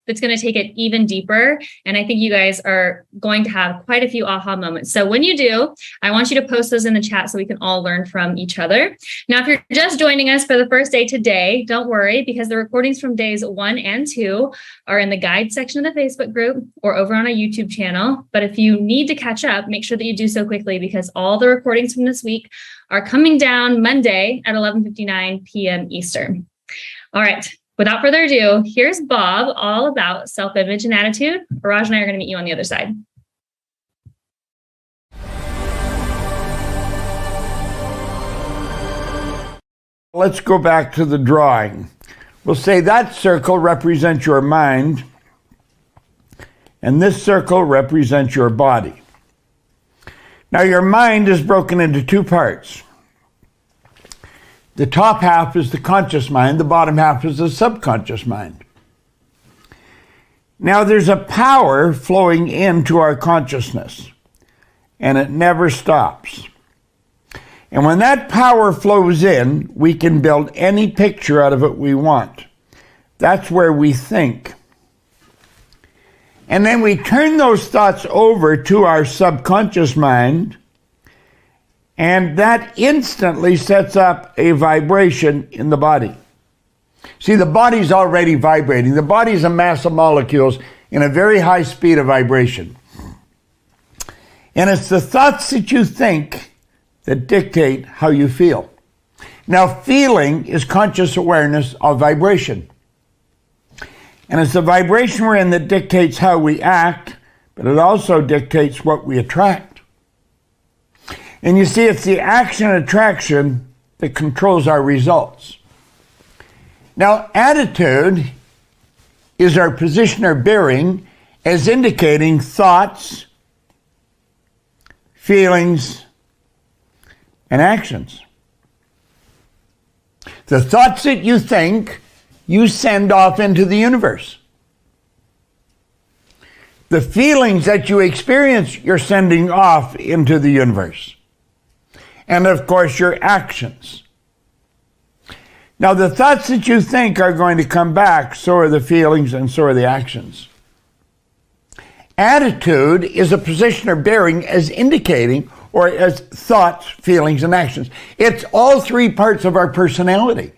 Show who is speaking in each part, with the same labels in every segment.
Speaker 1: that's going to take it even deeper. And I think you guys are going to have quite a few aha moments. So when you do, I want you to post those in the chat so we can all learn from each other. Now, if you're just joining us for the first day today, don't worry, because the recordings from days 1 and 2 are in the guide section of the Facebook group or over on our YouTube channel. But if you need to catch up, make sure that you do so quickly, because all the recordings from this week are coming down Monday at 11:59 p.m. Eastern. All right. Without further ado, here's Bob, all about self-image and attitude. Raj and I are going to meet you on the other side.
Speaker 2: Let's go back to the drawing. We'll say that circle represents your mind, and this circle represents your body. Now, your mind is broken into two parts. The top half is the conscious mind, the bottom half is the subconscious mind. Now, there's a power flowing into our consciousness, and it never stops. And when that power flows in, we can build any picture out of it we want. That's where we think. And then we turn those thoughts over to our subconscious mind, and that instantly sets up a vibration in the body. See, the body's already vibrating. The body's a mass of molecules in a very high speed of vibration. And it's the thoughts that you think that dictate how you feel. Now, feeling is conscious awareness of vibration. And it's the vibration we're in that dictates how we act, but it also dictates what we attract. And you see, it's the action and attraction that controls our results. Now, attitude is our position or bearing as indicating thoughts, feelings, and actions. The thoughts that you think, you send off into the universe. The feelings that you experience, you're sending off into the universe. And of course, your actions. Now, the thoughts that you think are going to come back, so are the feelings and so are the actions. Attitude is a position or bearing as indicating, or as thoughts, feelings, and actions. It's all three parts of our personality.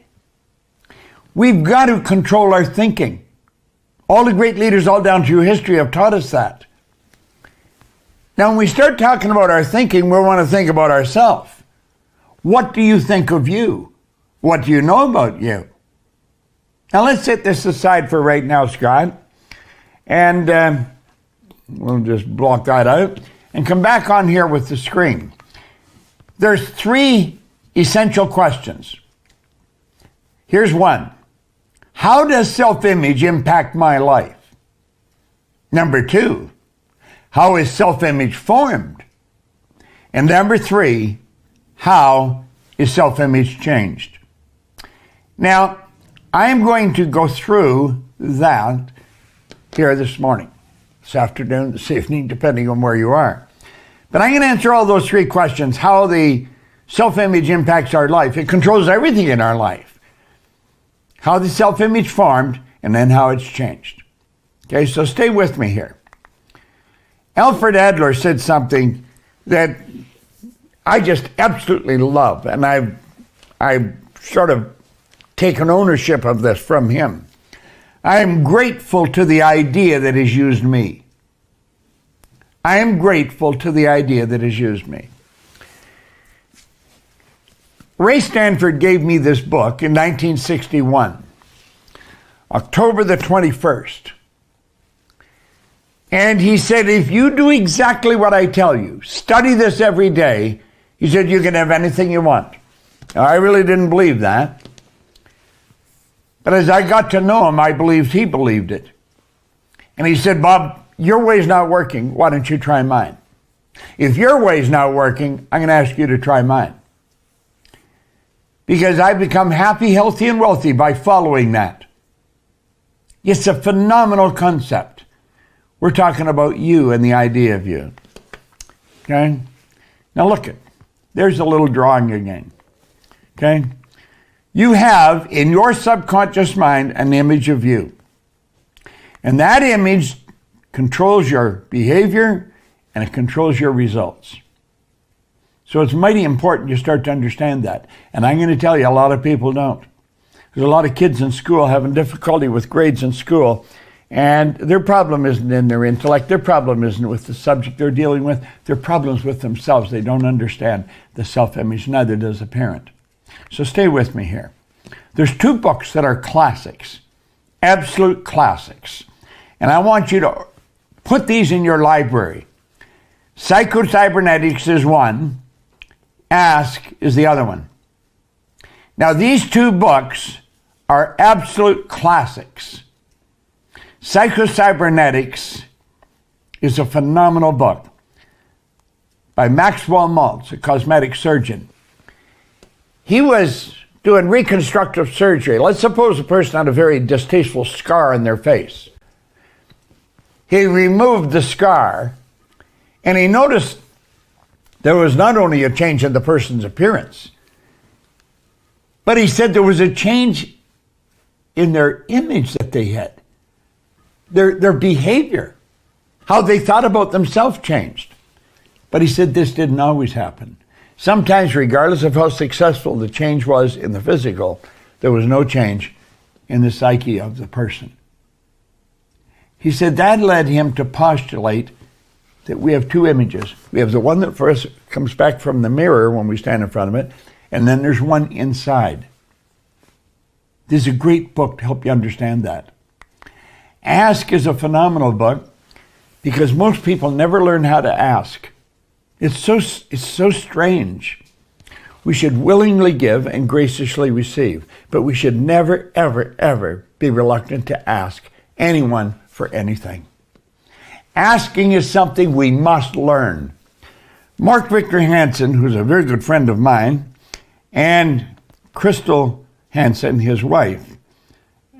Speaker 2: We've got to control our thinking. All the great leaders all down through history have taught us that. Now, when we start talking about our thinking, we want to think about ourselves. What do you think of you? What do you know about you? Now, let's set this aside for right now, Scott. And we'll just block that out and come back on here with the screen. There's 3 essential questions. Here's one. How does self-image impact my life? Number 2, how is self-image formed? And number 3, how is self-image changed? Now, I am going to go through that here this morning, this afternoon, this evening, depending on where you are. But I'm going to answer all those 3 questions. How the self-image impacts our life. It controls everything in our life. How the self-image formed, and then how it's changed. Okay, so stay with me here. Alfred Adler said something that I just absolutely love, and I've sort of taken ownership of this from him. I am grateful to the idea that has used me. I am grateful to the idea that has used me. Ray Stanford gave me this book in 1961, October the 21st. And he said, if you do exactly what I tell you, study this every day, he said, you can have anything you want. Now, I really didn't believe that. But as I got to know him, I believed he believed it. And he said, Bob, your way's not working. Why don't you try mine? If your way's not working, I'm going to ask you to try mine. Because I've become happy, healthy, and wealthy by following that. It's a phenomenal concept. We're talking about you and the idea of you. Okay? Now look it. There's a little drawing again. Okay? You have in your subconscious mind an image of you. And that image controls your behavior and it controls your results. So it's mighty important you start to understand that. And I'm going to tell you, a lot of people don't. There's a lot of kids in school having difficulty with grades in school, and their problem isn't in their intellect. Their problem isn't with the subject they're dealing with. Their problem's with themselves. They don't understand the self-image. Neither does a parent. So stay with me here. There's two books that are classics, absolute classics. And I want you to put these in your library. Psycho-Cybernetics is one. Ask is the other one. Now, these two books are absolute classics. Psycho-Cybernetics is a phenomenal book by Maxwell Maltz, a cosmetic surgeon. He was doing reconstructive surgery. Let's suppose a person had a very distasteful scar on their face. He removed the scar, and he noticed there was not only a change in the person's appearance, but he said there was a change in their image that they had. Their behavior, how they thought about themselves changed. But he said this didn't always happen. Sometimes, regardless of how successful the change was in the physical, there was no change in the psyche of the person. He said that led him to postulate that we have two images. We have the one that first comes back from the mirror when we stand in front of it, and then there's one inside. This is a great book to help you understand that. Ask is a phenomenal book because most people never learn how to ask. It's so strange. We should willingly give and graciously receive, but we should never, ever, ever be reluctant to ask anyone for anything. Asking is something we must learn. Mark Victor Hansen, who's a very good friend of mine, and Crystal Hansen, his wife,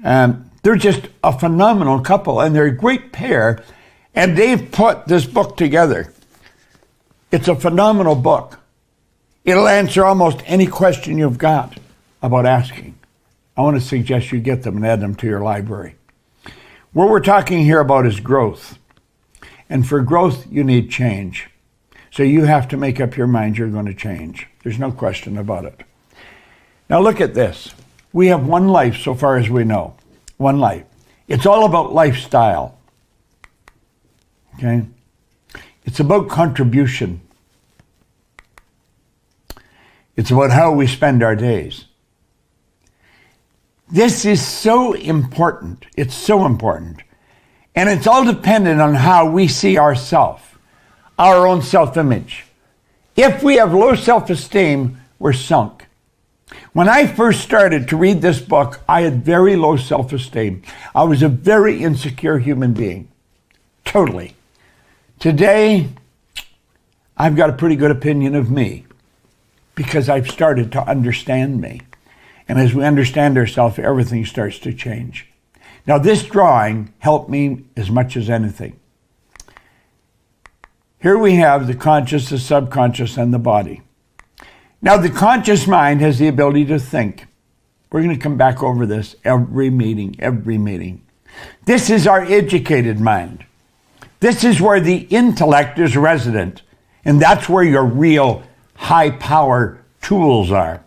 Speaker 2: they're just a phenomenal couple, and they're a great pair, and they've put this book together. It's a phenomenal book. It'll answer almost any question you've got about asking. I want to suggest you get them and add them to your library. What we're talking here about is growth. And for growth, you need change. So you have to make up your mind you're going to change. There's no question about it. Now look at this. We have one life so far as we know. One life. It's all about lifestyle. Okay? It's about contribution. It's about how we spend our days. This is so important. It's so important. And it's all dependent on how we see ourselves, our own self-image. If we have low self-esteem, we're sunk. When I first started to read this book, I had very low self-esteem. I was a very insecure human being. Totally. Today, I've got a pretty good opinion of me because I've started to understand me. And as we understand ourselves, everything starts to change. Now, this drawing helped me as much as anything. Here we have the conscious, the subconscious, and the body. Now, the conscious mind has the ability to think. We're going to come back over this every meeting, every meeting. This is our educated mind. This is where the intellect is resident, and that's where your real high-power tools are.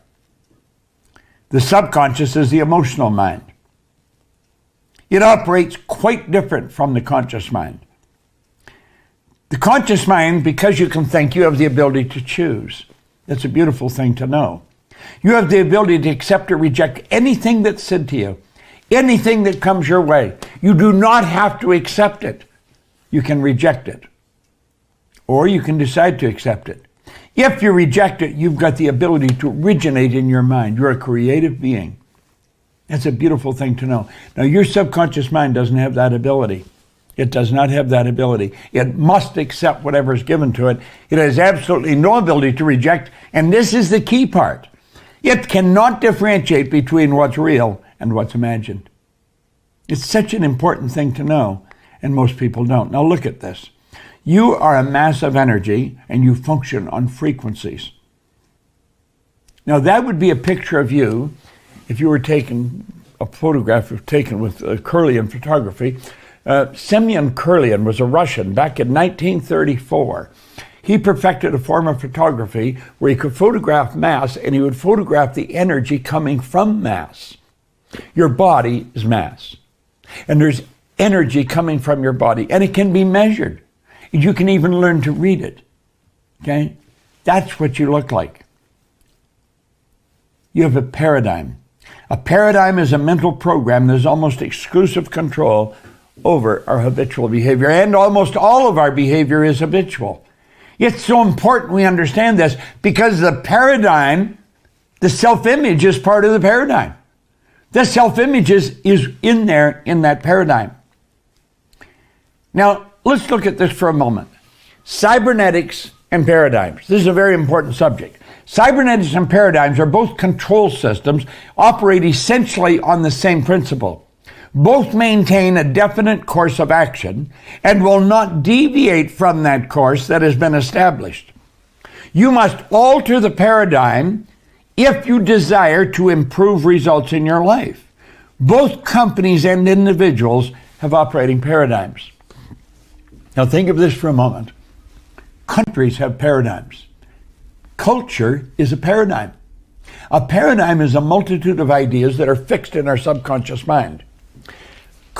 Speaker 2: The subconscious is the emotional mind. It operates quite different from the conscious mind. The conscious mind, because you can think, you have the ability to choose. That's a beautiful thing to know. You have the ability to accept or reject anything that's said to you, anything that comes your way. You do not have to accept it. You can reject it. Or you can decide to accept it. If you reject it, you've got the ability to originate in your mind. You're a creative being. That's a beautiful thing to know. Now, your subconscious mind doesn't have that ability. It does not have that ability. It must accept whatever is given to it. It has absolutely no ability to reject, and this is the key part. It cannot differentiate between what's real and what's imagined. It's such an important thing to know, and most people don't. Now, look at this. You are a mass of energy, and you function on frequencies. Now, that would be a picture of you if you were taking a photograph taken with Curly in photography. Semyon Kurlian was a Russian back in 1934. He perfected a form of photography where he could photograph mass, and he would photograph the energy coming from mass. Your body is mass, and there's energy coming from your body, and it can be measured. You can even learn to read it. Okay? That's what you look like. You have a paradigm. A paradigm is a mental program that has almost exclusive control over our habitual behavior, and almost all of our behavior is habitual. It's so important we understand this because the paradigm, the self-image is part of the paradigm. The self-image is in there in that paradigm. Now, let's look at this for a moment. Cybernetics and paradigms. This is a very important subject. Cybernetics and paradigms are both control systems, operate essentially on the same principle. Both maintain a definite course of action and will not deviate from that course that has been established. You must alter the paradigm if you desire to improve results in your life. Both companies and individuals have operating paradigms. Now think of this for a moment. Countries have paradigms. Culture is a paradigm. A paradigm is a multitude of ideas that are fixed in our subconscious mind.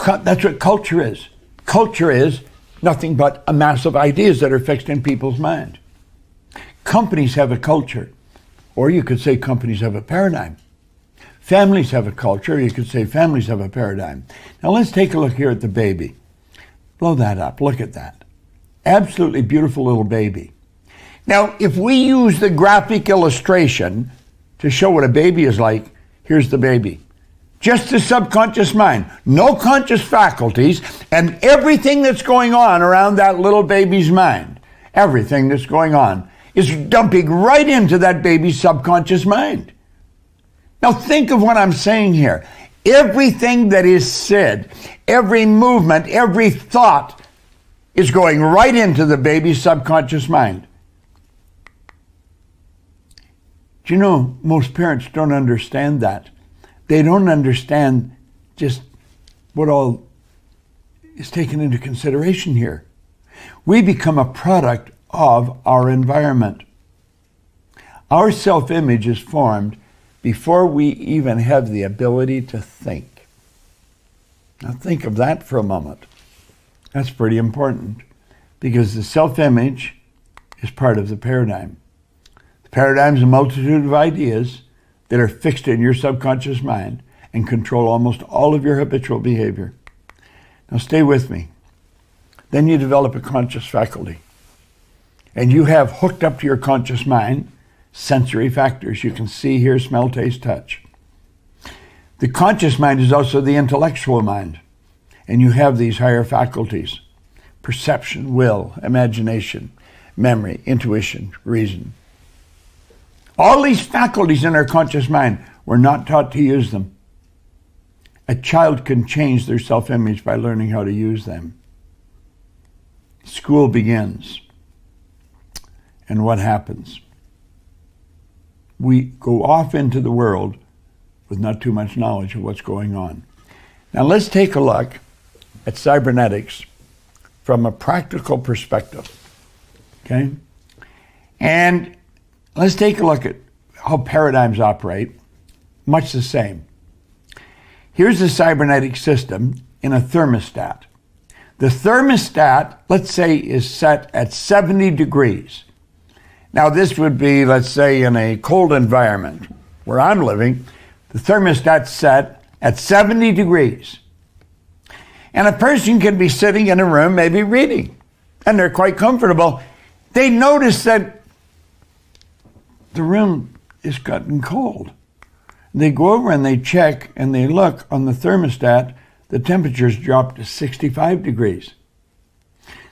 Speaker 2: That's what culture is. Culture is nothing but a mass of ideas that are fixed in people's mind. Companies have a culture, or you could say companies have a paradigm. Families have a culture, or you could say families have a paradigm. Now let's take a look here at the baby. Blow that up. Look at that. Absolutely beautiful little baby. Now, if we use the graphic illustration to show what a baby is like, here's the baby. Just the subconscious mind, no conscious faculties, and everything that's going on around that little baby's mind, everything that's going on is dumping right into that baby's subconscious mind. Now think of what I'm saying here. Everything that is said, every movement, every thought is going right into the baby's subconscious mind. Do you know, most parents don't understand that. They don't understand just what all is taken into consideration here. We become a product of our environment. Our self-image is formed before we even have the ability to think. Now think of that for a moment. That's pretty important because the self-image is part of the paradigm. The paradigm is a multitude of ideas that are fixed in your subconscious mind and control almost all of your habitual behavior. Now stay with me. Then you develop a conscious faculty. And you have hooked up to your conscious mind sensory factors. You can see, hear, smell, taste, touch. The conscious mind is also the intellectual mind. And you have these higher faculties: perception, will, imagination, memory, intuition, reason. All these faculties in our conscious mind, we're not taught to use them. A child can change their self-image by learning how to use them. School begins. And what happens? We go off into the world with not too much knowledge of what's going on. Now let's take a look at cybernetics from a practical perspective. Okay? And let's take a look at how paradigms operate. Much the same. Here's a cybernetic system in a thermostat. The thermostat, let's say, is set at 70 degrees. Now this would be, let's say, in a cold environment where I'm living, the thermostat's set at 70 degrees. And a person can be sitting in a room, maybe reading, and they're quite comfortable. They notice that the room is gotten cold. They go over and they check and they look on the thermostat, the temperature's dropped to 65 degrees.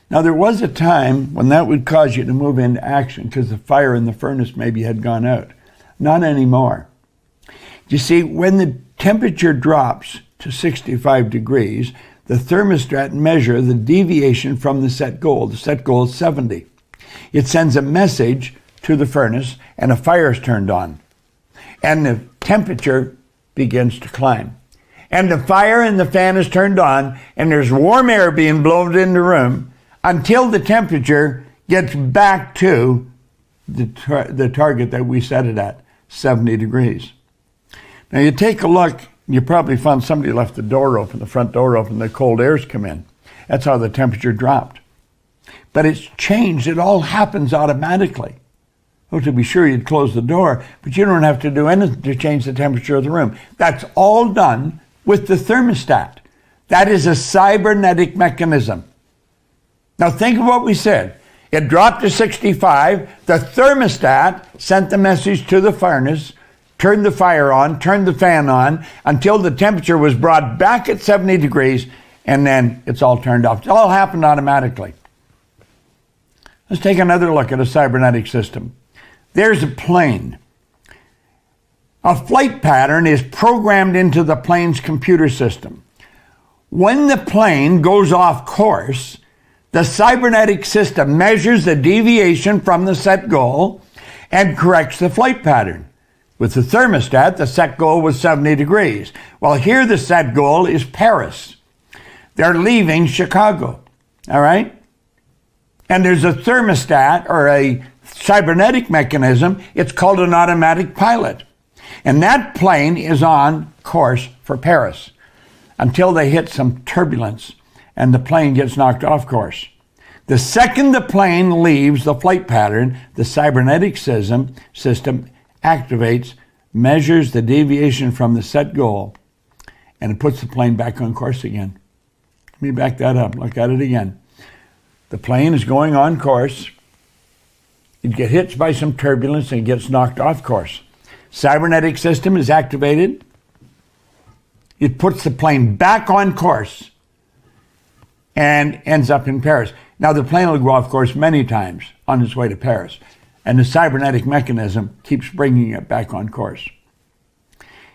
Speaker 2: Now there was a time when that would cause you to move into action because the fire in the furnace maybe had gone out. Not anymore. You see, when the temperature drops to 65 degrees, the thermostat measures the deviation from the set goal. The set goal is 70. It sends a message to the furnace and a fire is turned on. And the temperature begins to climb. and the fire and the fan is turned on, and there's warm air being blown in the room until the temperature gets back to the target that we set it at, 70 degrees. Now you take a look, you probably found somebody left the door open, the front door open, the cold air's come in. That's how the temperature dropped. But it's changed, it all happens automatically. Oh, to be sure, you'd close the door, but you don't have to do anything to change the temperature of the room. That's all done with the thermostat. That is a cybernetic mechanism. Now think of what we said. It dropped to 65. The thermostat sent the message to the furnace, turned the fire on, turned the fan on, until the temperature was brought back at 70 degrees, and then it's all turned off. It all happened automatically. Let's take another look at a cybernetic system. There's a plane. A flight pattern is programmed into the plane's computer system. When the plane goes off course, the cybernetic system measures the deviation from the set goal and corrects the flight pattern. With the thermostat, the set goal was 70 degrees. Well, here the set goal is Paris. They're leaving Chicago, all right? And there's a thermostat or a cybernetic mechanism. It's called an automatic pilot. And that plane is on course for Paris until they hit some turbulence and the plane gets knocked off course. The second the plane leaves the flight pattern, the cybernetic system activates, measures the deviation from the set goal, and it puts the plane back on course again. Let me back that up. Look at it again. The plane is going on course. It gets hit by some turbulence and gets knocked off course. Cybernetic system is activated. It puts the plane back on course and ends up in Paris. Now the plane will go off course many times on its way to Paris, and the cybernetic mechanism keeps bringing it back on course.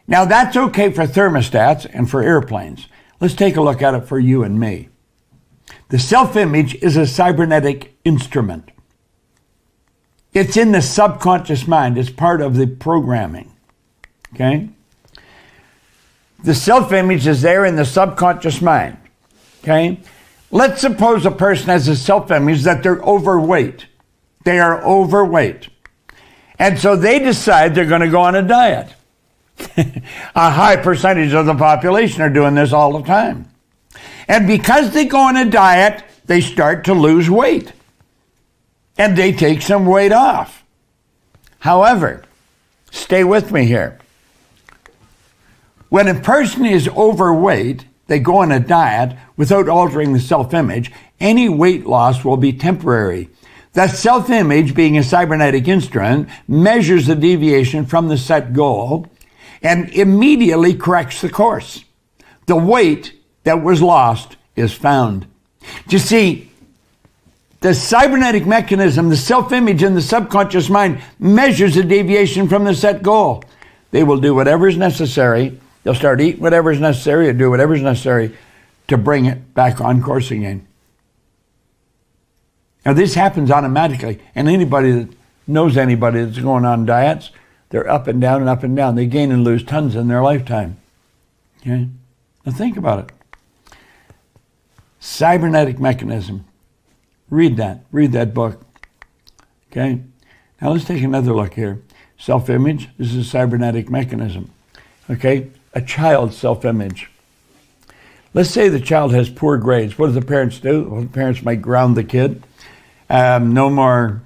Speaker 2: Now that's okay for thermostats and for airplanes. Let's take a look at it for you and me. The self-image is a cybernetic instrument. It's in the subconscious mind. It's part of the programming, okay? The self-image is there in the subconscious mind, okay? Let's suppose a person has a self-image that they're overweight. They are overweight. And so they decide they're going to go on a diet. A high percentage of the population are doing this all the time. And because they go on a diet, they start to lose weight. And they take some weight off. However, stay with me here. When a person is overweight, they go on a diet without altering the self-image, any weight loss will be temporary. The self-image, being a cybernetic instrument, measures the deviation from the set goal and immediately corrects the course. The weight that was lost is found. You see, the cybernetic mechanism, the self-image in the subconscious mind, measures the deviation from the set goal. They will do whatever is necessary. They'll start eating whatever is necessary or do whatever is necessary to bring it back on course again. Now this happens automatically, and anybody that knows anybody that's going on diets, they're up and down and up and down. They gain and lose tons in their lifetime. Okay? Now think about it. Cybernetic mechanism. Read that book. Okay? Now let's take another look here. Self-image, this is a cybernetic mechanism. Okay? A child's self-image. Let's say the child has poor grades. What do the parents do? Well, the parents might ground the kid. No more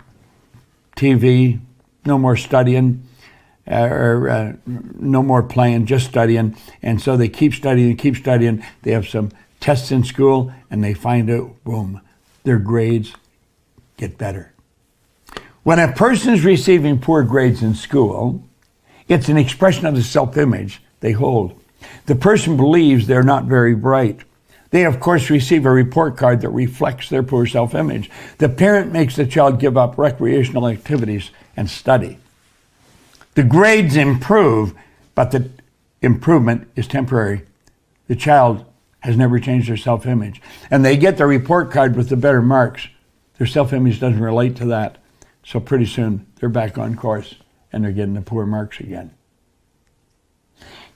Speaker 2: TV, no more studying, no more playing, just studying. And so they keep studying. They have some tests in school, and they find out, boom, their grades get better. When a person is receiving poor grades in school, it's an expression of the self-image they hold. The person believes they're not very bright. They, of course, receive a report card that reflects their poor self-image. The parent makes the child give up recreational activities and study. The grades improve, but the improvement is temporary. The child has never changed their self-image. And they get the report card with the better marks. Their self-image doesn't relate to that. So pretty soon, they're back on course, and they're getting the poor marks again.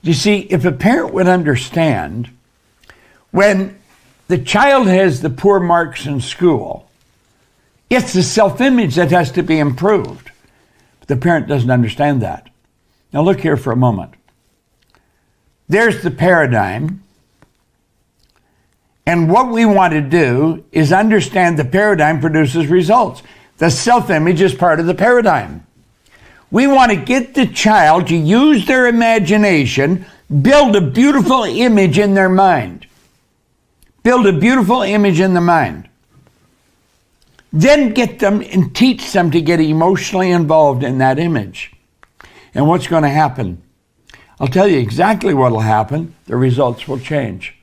Speaker 2: You see, if a parent would understand, when the child has the poor marks in school, it's the self-image that has to be improved. But the parent doesn't understand that. Now look here for a moment. There's the paradigm. And what we want to do is understand the paradigm produces results. The self-image is part of the paradigm. We want to get the child to use their imagination, build a beautiful image in their mind. Build a beautiful image in the mind. Then get them and teach them to get emotionally involved in that image. And what's going to happen? I'll tell you exactly what will happen. The results will change.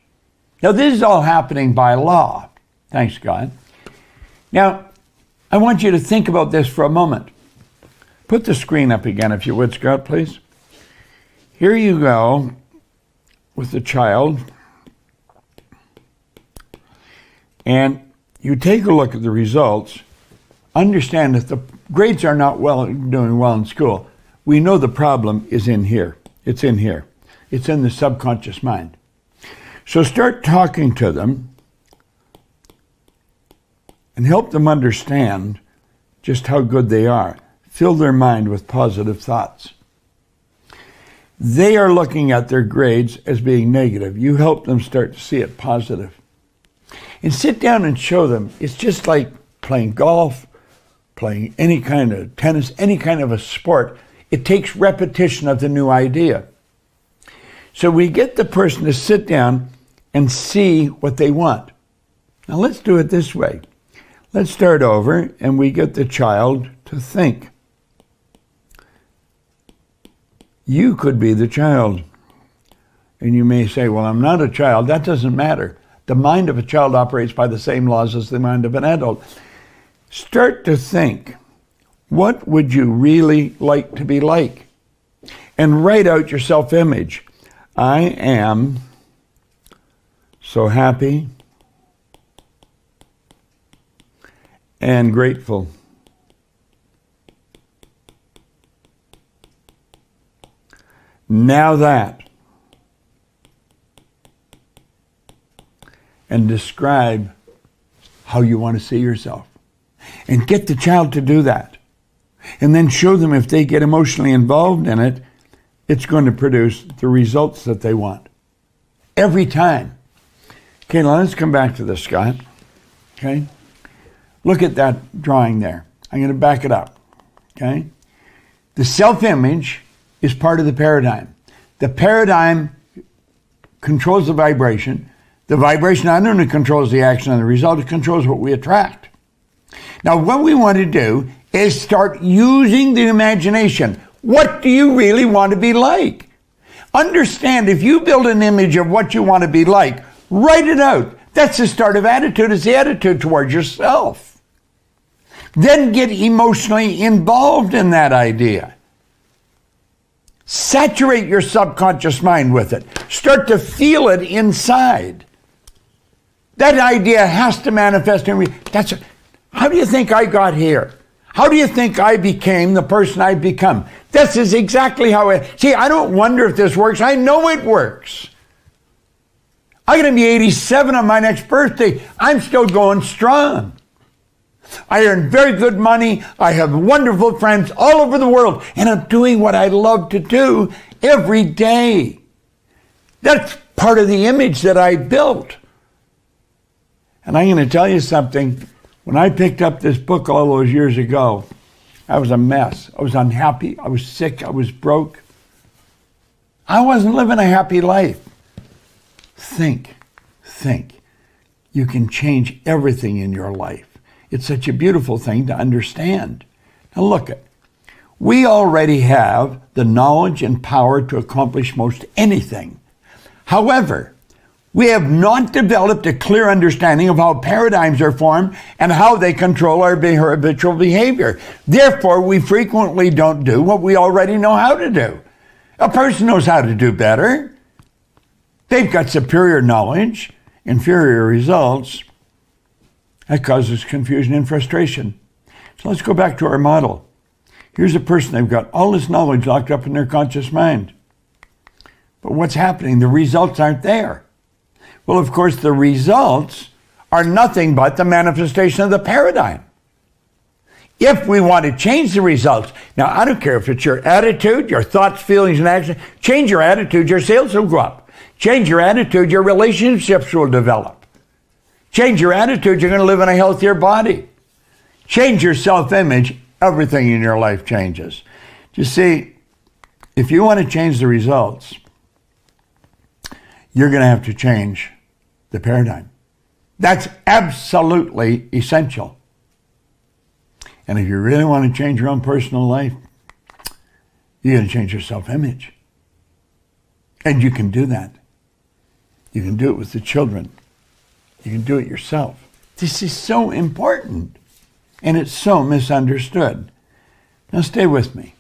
Speaker 2: Now, this is all happening by law. Thanks, God. Now, I want you to think about this for a moment. Put the screen up again, if you would, Scott, please. Here you go with the child. And you take a look at the results. Understand that the grades are not doing well in school. We know the problem is in here. It's in here. It's in the subconscious mind. So start talking to them and help them understand just how good they are. Fill their mind with positive thoughts. They are looking at their grades as being negative. You help them start to see it positive. And sit down and show them it's just like playing golf, playing any kind of tennis, any kind of a sport. It takes repetition of the new idea. So we get the person to sit down and see what they want. Now let's do it this way. Let's start over and we get the child to think. You could be the child. And you may say, well, I'm not a child. That doesn't matter. The mind of a child operates by the same laws as the mind of an adult. Start to think, what would you really like to be like? And write out your self-image. I am so happy and grateful. Now that. And describe how you want to see yourself. And get the child to do that. And then show them if they get emotionally involved in it, it's going to produce the results that they want. Every time. Okay, now let's come back to this, Scott. Okay? Look at that drawing there. I'm going to back it up. Okay? The self-image is part of the paradigm. The paradigm controls the vibration. The vibration not only controls the action and the result, it controls what we attract. Now, what we want to do is start using the imagination. What do you really want to be like? Understand, if you build an image of what you want to be like, write it out. That's the start of attitude. It's the attitude towards yourself. Then get emotionally involved in that idea. Saturate your subconscious mind with it. Start to feel it inside. That idea has to manifest in me. How do you think I got here? How do you think I became the person I've become? This is exactly how I don't wonder if this works. I know it works. I'm going to be 87 on my next birthday. I'm still going strong. I earn very good money. I have wonderful friends all over the world. And I'm doing what I love to do every day. That's part of the image that I built. And I'm going to tell you something. When I picked up this book all those years ago, I was a mess. I was unhappy. I was sick. I was broke. I wasn't living a happy life. Think. You can change everything in your life. It's such a beautiful thing to understand. Now look it. We already have the knowledge and power to accomplish most anything. However, we have not developed a clear understanding of how paradigms are formed and how they control our habitual behavior. Therefore, we frequently don't do what we already know how to do. A person knows how to do better. They've got superior knowledge, inferior results. That causes confusion and frustration. So let's go back to our model. Here's a person, they've got all this knowledge locked up in their conscious mind. But what's happening? The results aren't there. Well, of course, the results are nothing but the manifestation of the paradigm. If we want to change the results, now I don't care if it's your attitude, your thoughts, feelings, and actions. Change your attitude, your sales will go up. Change your attitude, your relationships will develop. Change your attitude, you're going to live in a healthier body. Change your self-image, everything in your life changes. You see, if you want to change the results, you're going to have to change the paradigm. That's absolutely essential. And if you really want to change your own personal life, you're going to change your self-image. And you can do that. You can do it with the children. You can do it yourself. This is so important. And it's so misunderstood. Now stay with me.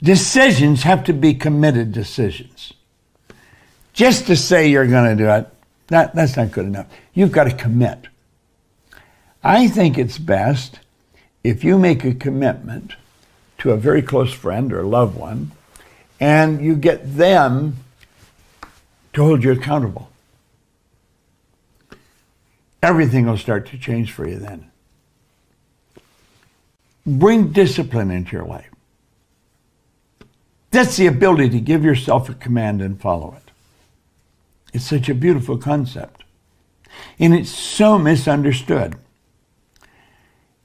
Speaker 2: Decisions have to be committed decisions. Just to say you're going to do it, that's not good enough. You've got to commit. I think it's best if you make a commitment to a very close friend or loved one, and you get them to hold you accountable. Everything will start to change for you then. Bring discipline into your life. That's the ability to give yourself a command and follow it. It's such a beautiful concept. And it's so misunderstood.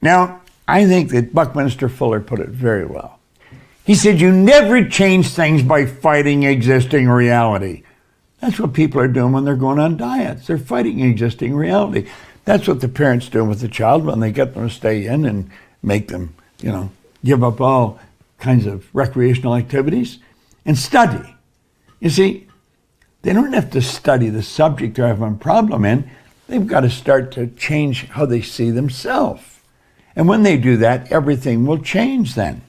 Speaker 2: Now, I think that Buckminster Fuller put it very well. He said, you never change things by fighting existing reality. That's what people are doing when they're going on diets. They're fighting existing reality. That's what the parents do with the child when they get them to stay in and make them, give up all kinds of recreational activities and study. You see, they don't have to study the subject they're having a problem in. They've got to start to change how they see themselves. And when they do that, everything will change then.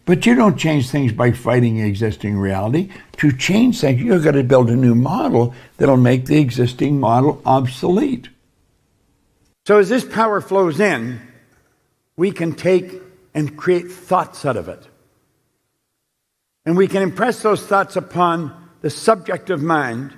Speaker 2: But you don't change things by fighting existing reality. To change things, you've got to build a new model that'll make the existing model obsolete. So as this power flows in, we can take and create thoughts out of it. And we can impress those thoughts upon the subjective mind.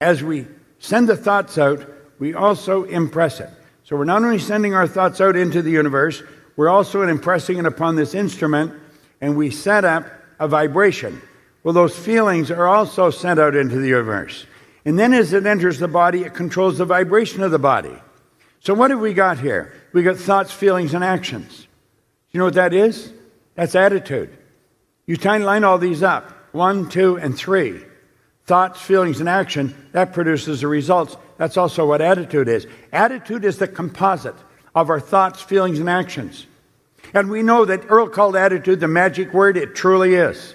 Speaker 2: As we send the thoughts out, we also impress it. So we're not only sending our thoughts out into the universe, we're also impressing it upon this instrument, and we set up a vibration. Well, those feelings are also sent out into the universe. And then as it enters the body, it controls the vibration of the body. So what have we got here? We got thoughts, feelings, and actions. You know what that is? That's attitude. You line all these up. 1, 2, and 3. Thoughts, feelings, and action, that produces the results. That's also what attitude is. Attitude is the composite of our thoughts, feelings, and actions. And we know that Earl called attitude the magic word. It truly is.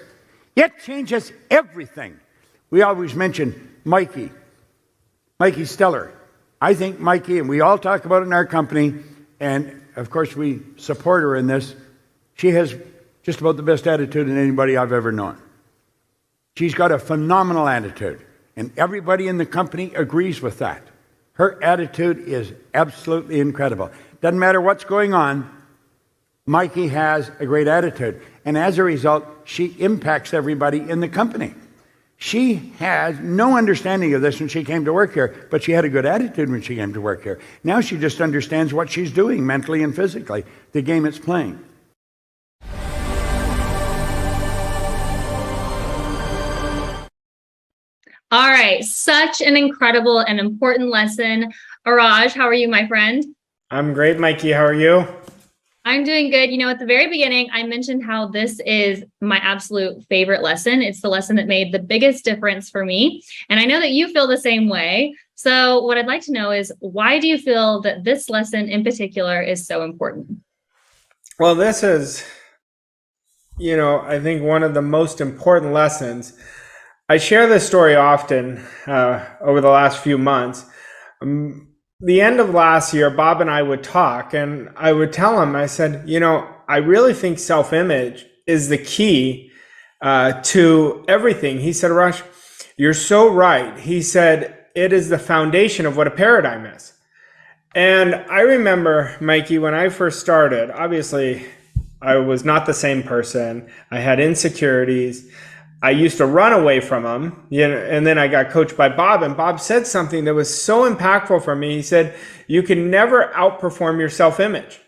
Speaker 2: It changes everything. We always mention Mikey Stellar. I think Mikey, and we all talk about it in our company, and of course we support her in this, she has just about the best attitude in anybody I've ever known. She's got a phenomenal attitude, and everybody in the company agrees with that. Her attitude is absolutely incredible. Doesn't matter what's going on, Mikey has a great attitude. And as a result, she impacts everybody in the company. She has no understanding of this when she came to work here, but she had a good attitude when she came to work here. Now she just understands what she's doing mentally and physically, the game it's playing.
Speaker 1: All right, such an incredible and important lesson. Araj, how are you, my friend?
Speaker 3: I'm great, Mikey. How are you?
Speaker 1: I'm doing good. At the very beginning, I mentioned how this is my absolute favorite lesson. It's the lesson that made the biggest difference for me. And I know that you feel the same way. So what I'd like to know is, why do you feel that this lesson in particular is so important?
Speaker 3: Well, this is, I think one of the most important lessons. I share this story often over the last few months. The end of last year, Bob and I would talk, and I would tell him, I said, I really think self-image is the key to everything. He said, Rush, you're so right. He said, it is the foundation of what a paradigm is. And I remember, Mikey, when I first started, obviously I was not the same person. I had insecurities. I used to run away from them, and then I got coached by Bob, and Bob said something that was so impactful for me. He said, you can never outperform your self-image.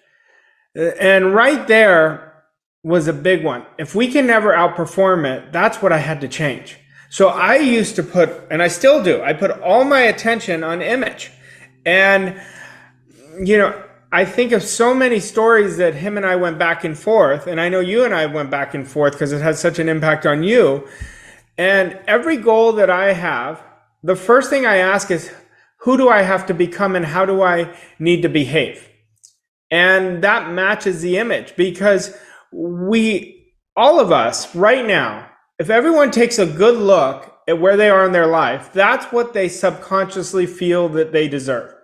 Speaker 3: And right there was a big one. If we can never outperform it, that's what I had to change. So I used to put, and I still do, I put all my attention on image. And, I think of so many stories that him and I went back and forth, and I know you and I went back and forth because it has such an impact on you. And every goal that I have, the first thing I ask is, who do I have to become and how do I need to behave? And that matches the image, because all of us right now, if everyone takes a good look at where they are in their life, that's what they subconsciously feel that they deserve.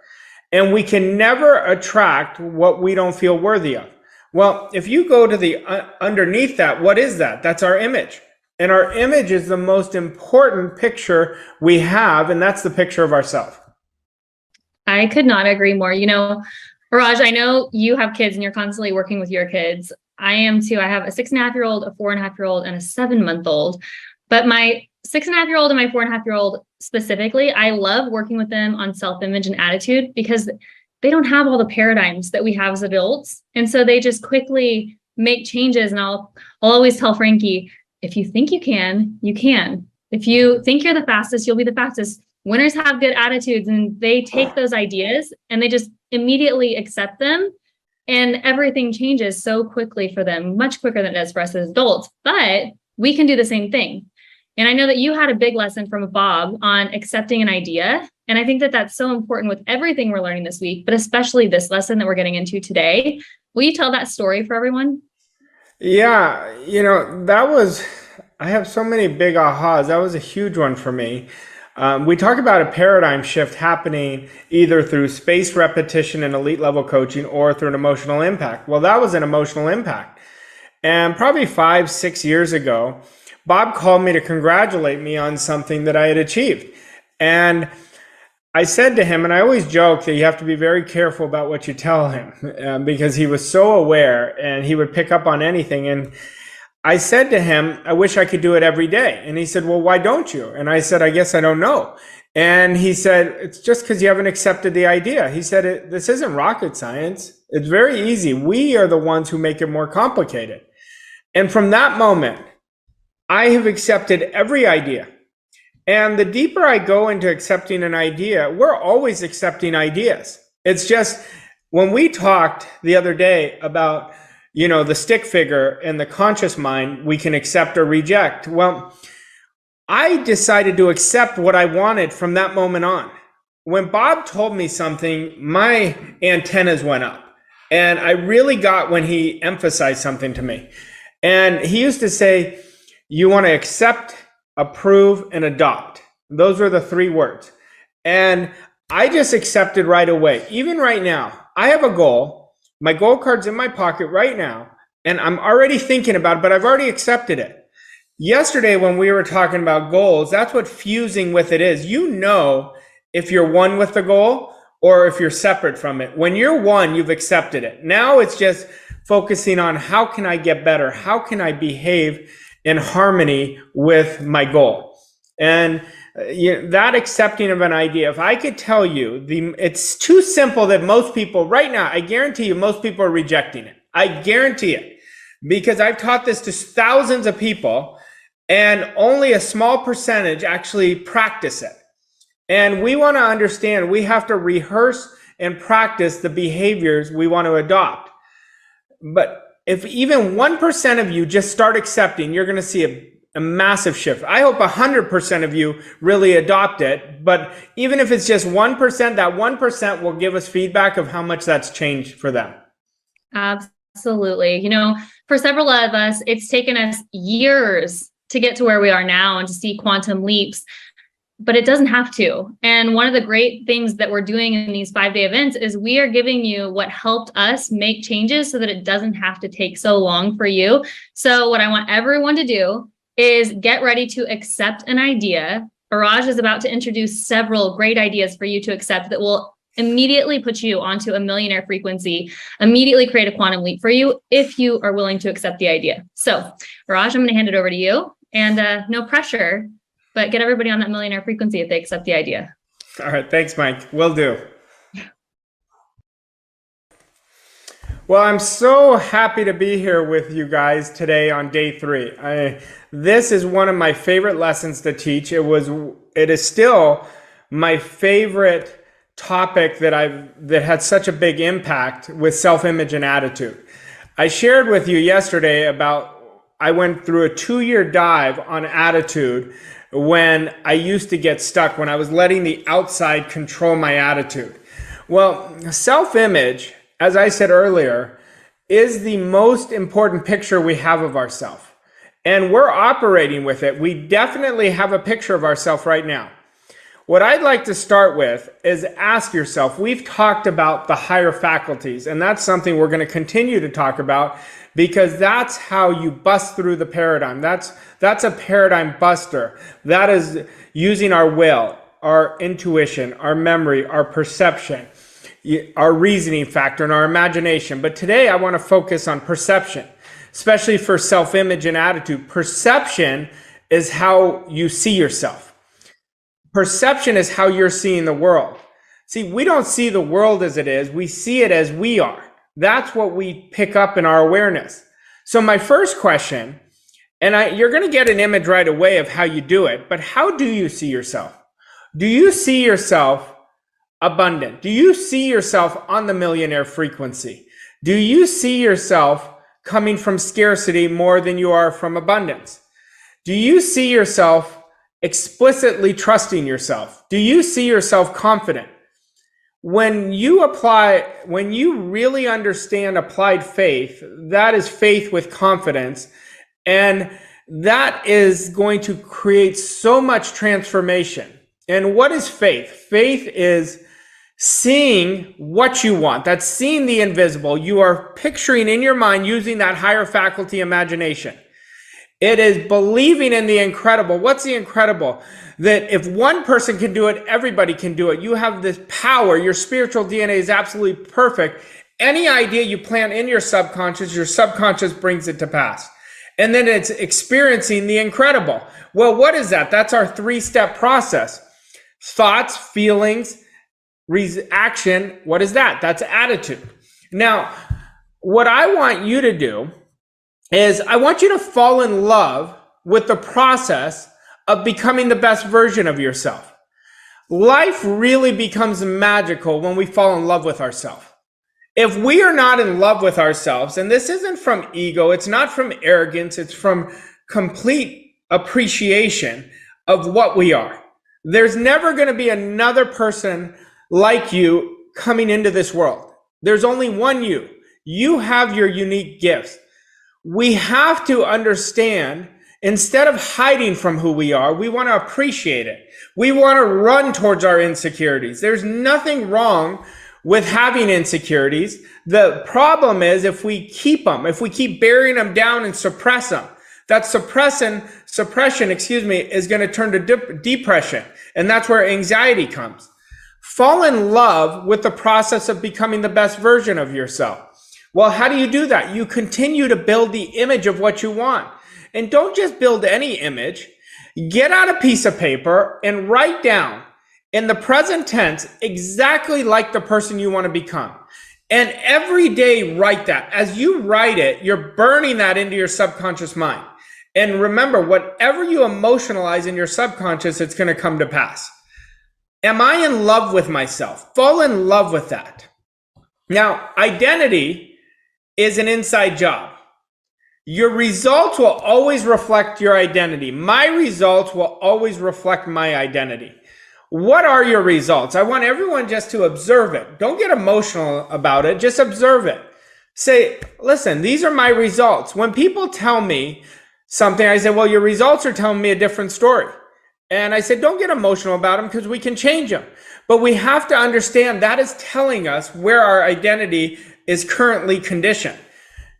Speaker 3: And we can never attract what we don't feel worthy of. Well, if you go to the underneath that, what is that? That's our image. And our image is the most important picture we have, and that's the picture of ourselves.
Speaker 1: I could not agree more. Raj, I know you have kids and you're constantly working with your kids. I am too. I have a 6.5-year-old, a 4.5-year-old, and a 7-month-old. But my 6.5-year-old and my 4.5-year-old specifically, I love working with them on self-image and attitude because they don't have all the paradigms that we have as adults. And so they just quickly make changes. And I'll always tell Frankie, if you think you can, you can. If you think you're the fastest, you'll be the fastest. Winners have good attitudes, and they take those ideas and they just immediately accept them. And everything changes so quickly for them, much quicker than it does for us as adults. But we can do the same thing. And I know that you had a big lesson from Bob on accepting an idea. And I think that that's so important with everything we're learning this week, but especially this lesson that we're getting into today. Will you tell that story for everyone?
Speaker 3: Yeah, I have so many big ahas. That was a huge one for me. We talk about a paradigm shift happening either through space repetition and elite level coaching or through an emotional impact. Well, that was an emotional impact. And probably 5-6 years ago, Bob called me to congratulate me on something that I had achieved. And I said to him, and I always joke that you have to be very careful about what you tell him because he was so aware and he would pick up on anything. And I said to him, I wish I could do it every day. And he said, well, why don't you? And I said, I guess I don't know. And he said, it's just because you haven't accepted the idea. He said, this isn't rocket science. It's very easy. We are the ones who make it more complicated. And from that moment, I have accepted every idea. And the deeper I go into accepting an idea, we're always accepting ideas. It's just when we talked the other day about, the stick figure and the conscious mind, we can accept or reject. Well, I decided to accept what I wanted from that moment on. When Bob told me something, my antennas went up. And I really got when he emphasized something to me. And he used to say, you want to accept, approve, and adopt. Those are the 3 words. And I just accepted right away. Even right now, I have a goal. My goal card's in my pocket right now. And I'm already thinking about it, but I've already accepted it. Yesterday, when we were talking about goals, that's what fusing with it is. If you're one with the goal or if you're separate from it. When you're one, you've accepted it. Now it's just focusing on how can I get better? How can I behave in harmony with my goal? And that accepting of an idea, if I could tell you, it's too simple that most people right now, I guarantee you, most people are rejecting it. I guarantee it, because I've taught this to thousands of people and only a small percentage actually practice it. And we want to understand, we have to rehearse and practice the behaviors we want to adopt. But if even 1% of you just start accepting, you're going to see a massive shift. I hope 100% of you really adopt it. But even if it's just 1%, that 1% will give us feedback of how much that's changed for them.
Speaker 1: Absolutely. For several of us, it's taken us years to get to where we are now and to see quantum leaps. But it doesn't have to. And one of the great things that we're doing in these 5-day events is we are giving you what helped us make changes so that it doesn't have to take so long for you. So what I want everyone to do is get ready to accept an idea. Raj is about to introduce several great ideas for you to accept that will immediately put you onto a millionaire frequency, immediately create a quantum leap for you if you are willing to accept the idea. So, Raj, I'm going to hand it over to you, and no pressure, but get everybody on that millionaire frequency if they accept the idea.
Speaker 3: All right. Thanks, Mike. Will do. Well, I'm so happy to be here with you guys today on day 3. This is one of my favorite lessons to teach. It is still my favorite topic that had such a big impact with self-image and attitude. I shared with you yesterday about I went through a 2-year dive on attitude when I used to get stuck, when I was letting the outside control my attitude. Well, self-image, as I said earlier, is the most important picture we have of ourselves. And we're operating with it. We definitely have a picture of ourselves right now. What I'd like to start with is ask yourself, we've talked about the higher faculties, and that's something we're going to continue to talk about because that's how you bust through the paradigm. That's a paradigm buster. That is using our will, our intuition, our memory, our perception, our reasoning factor, and our imagination. But today I want to focus on perception, especially for self-image and attitude. Perception is how you see yourself. Perception is how you're seeing the world. See, we don't see the world as it is. We see it as we are. That's what we pick up in our awareness. So my first question, and you're going to get an image right away of how you do it, but how do you see yourself? Do you see yourself abundant? Do you see yourself on the millionaire frequency? Do you see yourself coming from scarcity more than you are from abundance? Do you see yourself explicitly trusting yourself? Do you see yourself confident? When you really understand applied faith, that is faith with confidence, and that is going to create so much transformation. And what is faith? Faith is seeing what you want. That's seeing the invisible. You are picturing in your mind using that higher faculty imagination. It is believing in the incredible. What's the incredible? That if one person can do it, everybody can do it. You have this power. Your spiritual DNA is absolutely perfect. Any idea you plant in your subconscious brings it to pass. And then it's experiencing the incredible. Well, what is that? That's our 3-step process. Thoughts, feelings, action. What is that? That's attitude. Now, what I want you to do is I want you to fall in love with the process of becoming the best version of yourself. Life really becomes magical when we fall in love with ourselves. If we are not in love with ourselves, and this isn't from ego, it's not from arrogance, it's from complete appreciation of what we are. There's never going to be another person like you coming into this world. There's only one you. You have your unique gifts. We have to understand, instead of hiding from who we are, we want to appreciate it. We want to run towards our insecurities. There's nothing wrong with having insecurities. The problem is if we keep them, if we keep burying them down and suppress them, that suppression, is going to turn to depression. And that's where anxiety comes. Fall in love with the process of becoming the best version of yourself. Well, how do you do that? You continue to build the image of what you want. And don't just build any image. Get out a piece of paper and write down in the present tense exactly like the person you want to become. And every day write that. As you write it, you're burning that into your subconscious mind. And remember, whatever you emotionalize in your subconscious, it's going to come to pass. Am I in love with myself? Fall in love with that. Now, identity is an inside job. Your results will always reflect your identity. My results will always reflect my identity. What are your results? I want everyone just to observe it. Don't get emotional about it. Just observe it. Say, listen, these are my results. When people tell me something, I say, well, your results are telling me a different story. And I said, don't get emotional about them because we can change them. But we have to understand that is telling us where our identity is currently conditioned.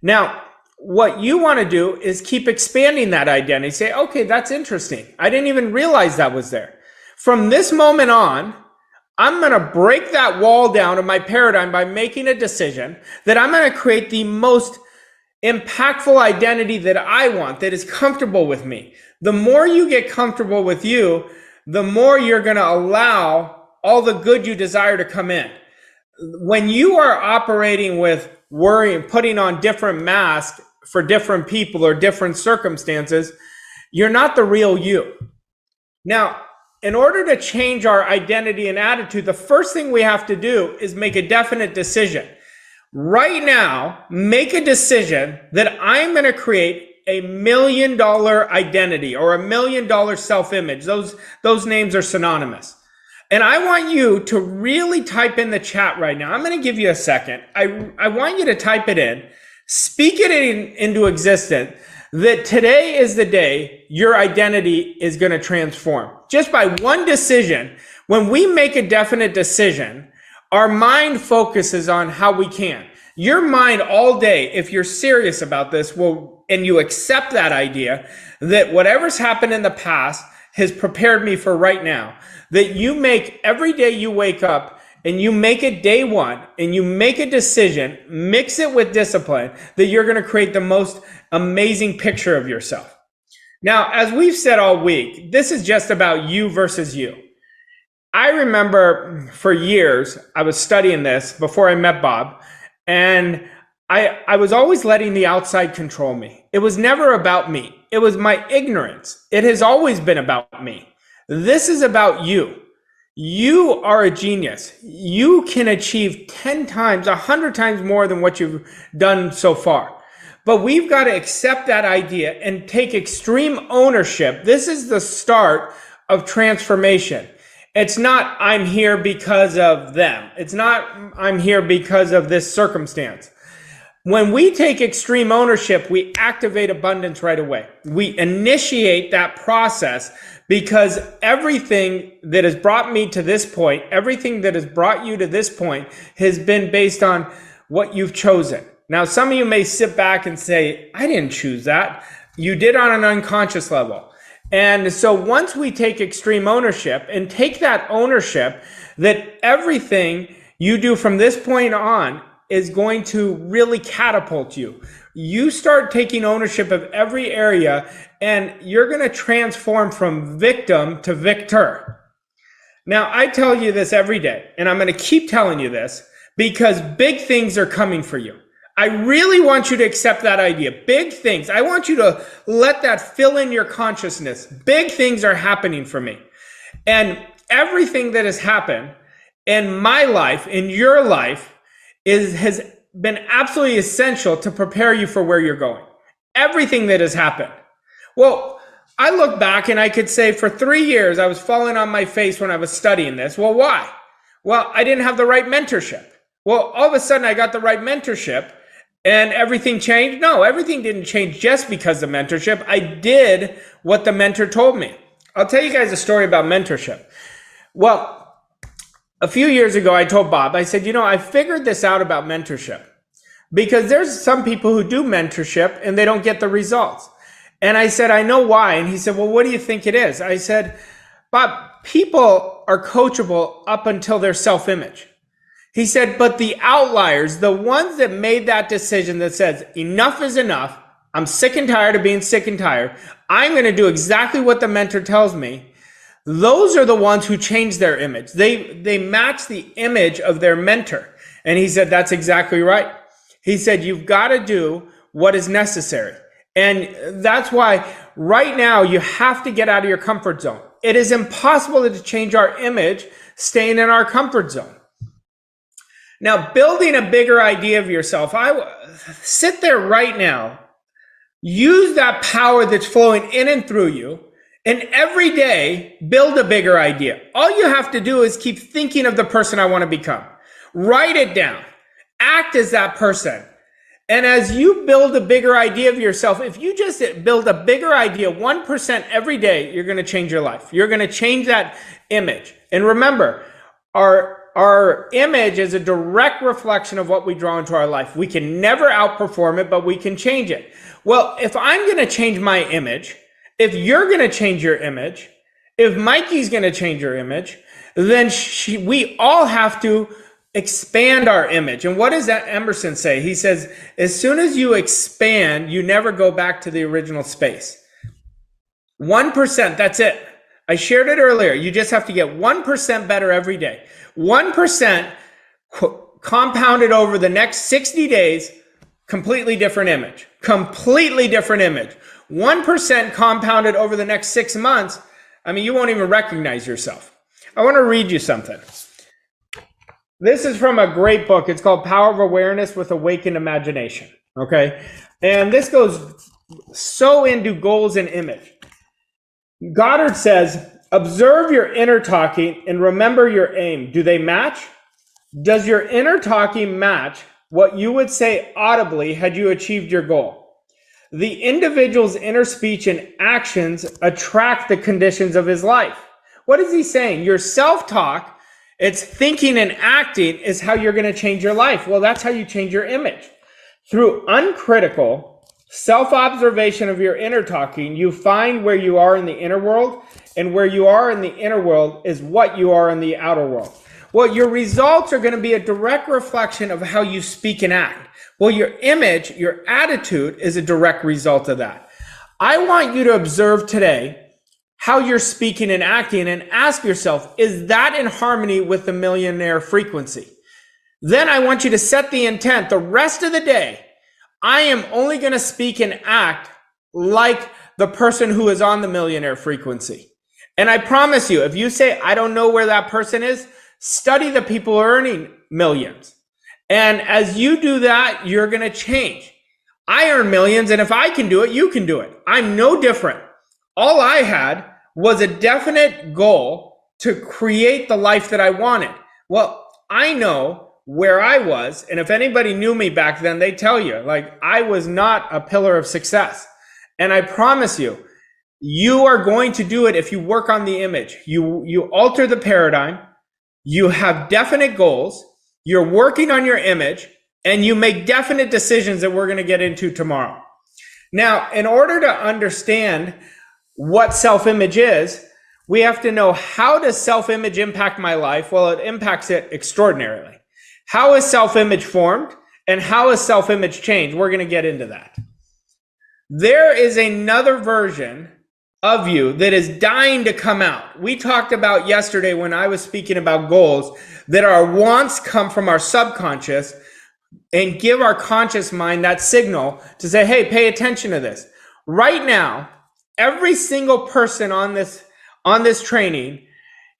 Speaker 3: Now, what you want to do is keep expanding that identity. Say, okay, that's interesting. I didn't even realize that was there. From this moment on, I'm going to break that wall down of my paradigm by making a decision that I'm going to create the most impactful identity that I want, that is comfortable with me. The more you get comfortable with you, the more you're going to allow all the good you desire to come in. When you are operating with worry and putting on different masks for different people or different circumstances, you're not the real you. Now, in order to change our identity and attitude, the first thing we have to do is make a definite decision. Right now, make a decision that I'm going to create $1 million identity or $1 million self-image. Those names are synonymous. And I want you to really type in the chat right now. I'm going to give you a second. I want you to type it in, speak it into existence, that today is the day your identity is going to transform. Just by one decision, when we make a definite decision, our mind focuses on how we can. Your mind all day, if you're serious about this, and you accept that idea that whatever's happened in the past has prepared me for right now, that you make every day you wake up and you make it day one and you make a decision, mix it with discipline, that you're going to create the most amazing picture of yourself. Now, as we've said all week, this is just about you versus you. I remember for years, I was studying this before I met Bob, and I was always letting the outside control me. It was never about me. It was my ignorance. It has always been about me. This is about you. You are a genius. You can achieve 10 times, 100 times more than what you've done so far. But we've got to accept that idea and take extreme ownership. This is the start of transformation. It's not, I'm here because of them. It's not, I'm here because of this circumstance. When we take extreme ownership, we activate abundance right away. We initiate that process because everything that has brought me to this point, everything that has brought you to this point has been based on what you've chosen. Now, some of you may sit back and say, I didn't choose that. You did on an unconscious level. And so once we take extreme ownership and take that ownership that everything you do from this point on is going to really catapult you. You start taking ownership of every area and you're going to transform from victim to victor. Now, I tell you this every day, and I'm going to keep telling you this because big things are coming for you. I really want you to accept that idea. Big things. I want you to let that fill in your consciousness. Big things are happening for me. And everything that has happened in my life, in your life, has been absolutely essential to prepare you for where you're going. Everything that has happened. Well, I look back and I could say for 3 years, I was falling on my face when I was studying this. Well, why? Well, I didn't have the right mentorship. Well, all of a sudden I got the right mentorship and everything changed. No, everything didn't change just because of mentorship. I did what the mentor told me. I'll tell you guys a story about mentorship. Well, a few years ago, I told Bob, I said, I figured this out about mentorship because there's some people who do mentorship and they don't get the results. And I said, I know why. And he said, well, what do you think it is? I said, Bob, people are coachable up until their self-image. He said, but the outliers, the ones that made that decision that says enough is enough, I'm sick and tired of being sick and tired, I'm going to do exactly what the mentor tells me. Those are the ones who change their image. They match the image of their mentor. And he said, that's exactly right. He said, you've got to do what is necessary. And that's why right now you have to get out of your comfort zone. It is impossible to change our image staying in our comfort zone. Now, building a bigger idea of yourself, sit there right now. Use that power that's flowing in and through you. And every day, build a bigger idea. All you have to do is keep thinking of the person I want to become. Write it down. Act as that person. And as you build a bigger idea of yourself, if you just build a bigger idea, 1% every day, you're going to change your life. You're going to change that image. And remember, our image is a direct reflection of what we draw into our life. We can never outperform it, but we can change it. Well, if I'm going to change my image, if you're going to change your image, if Mikey's going to change your image, then we all have to expand our image. And what does that Emerson say? He says, as soon as you expand, you never go back to the original space. 1%, that's it. I shared it earlier. You just have to get 1% better every day. 1% compounded over the next 60 days, completely different image. Completely different image. 1% compounded over the next 6 months, I mean, you won't even recognize yourself. I want to read you something. This is from a great book. It's called Power of Awareness with Awakened Imagination. Okay. And this goes so into goals and image. Goddard says, observe your inner talking and remember your aim. Do they match? Does your inner talking match what you would say audibly had you achieved your goal? The individual's inner speech and actions attract the conditions of his life. What is he saying? Your self-talk, it's thinking and acting, is how you're going to change your life. Well, that's how you change your image. Through uncritical self-observation of your inner talking, you find where you are in the inner world, and where you are in the inner world is what you are in the outer world. Well, your results are going to be a direct reflection of how you speak and act. Well, your image, your attitude is a direct result of that. I want you to observe today how you're speaking and acting and ask yourself, is that in harmony with the millionaire frequency? Then I want you to set the intent the rest of the day. I am only going to speak and act like the person who is on the millionaire frequency. And I promise you, if you say, I don't know where that person is, study the people earning millions. And as you do that, you're going to change. I earn millions, and if I can do it, you can do it. I'm no different. All I had was a definite goal to create the life that I wanted. Well, I know where I was, and if anybody knew me back then, they tell you, like, I was not a pillar of success. And I promise you, you are going to do it if you work on the image. You alter the paradigm, you have definite goals, you're working on your image, and you make definite decisions that we're going to get into tomorrow. Now, in order to understand what self-image is, we have to know, how does self-image impact my life? Well, it impacts it extraordinarily. How is self-image formed, and how is self-image changed? We're going to get into that. There is another version of you that is dying to come out. We talked about yesterday when I was speaking about goals, that our wants come from our subconscious and give our conscious mind that signal to say, hey, pay attention to this. Right now, every single person on this training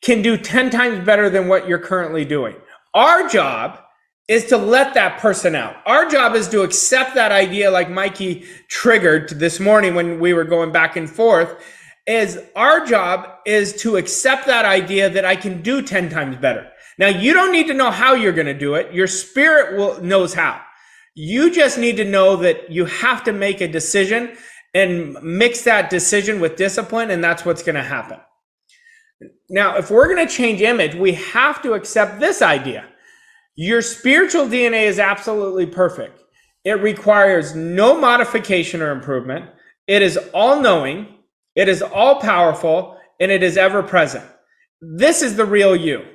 Speaker 3: can do 10 times better than what you're currently doing. Our job is to let that person out. Our job is to accept that idea, like Mikey triggered this morning when we were going back and forth, is our job is to accept that idea that I can do 10 times better. Now, you don't need to know how you're going to do it. Your spirit knows how. You just need to know that you have to make a decision and mix that decision with discipline, and that's what's going to happen. Now, if we're going to change image, we have to accept this idea. Your spiritual DNA is absolutely perfect. It requires no modification or improvement. It is all-knowing. It is all-powerful, and it is ever-present. This is the real you.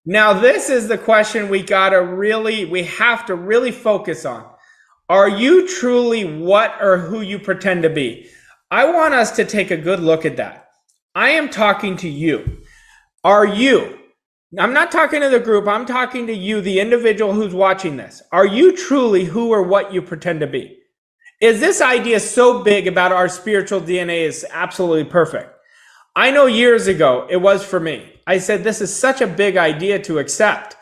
Speaker 3: Now, this is the question we have to really focus on. Are you truly what or who you pretend to be? I want us to take a good look at that. I am talking to you. Are you? I'm not talking to the group. I'm talking to you, the individual who's watching this. Are you truly who or what you pretend to be? Is this idea so big about our spiritual DNA is absolutely perfect? I know years ago it was for me. I said, this is such a big idea to accept.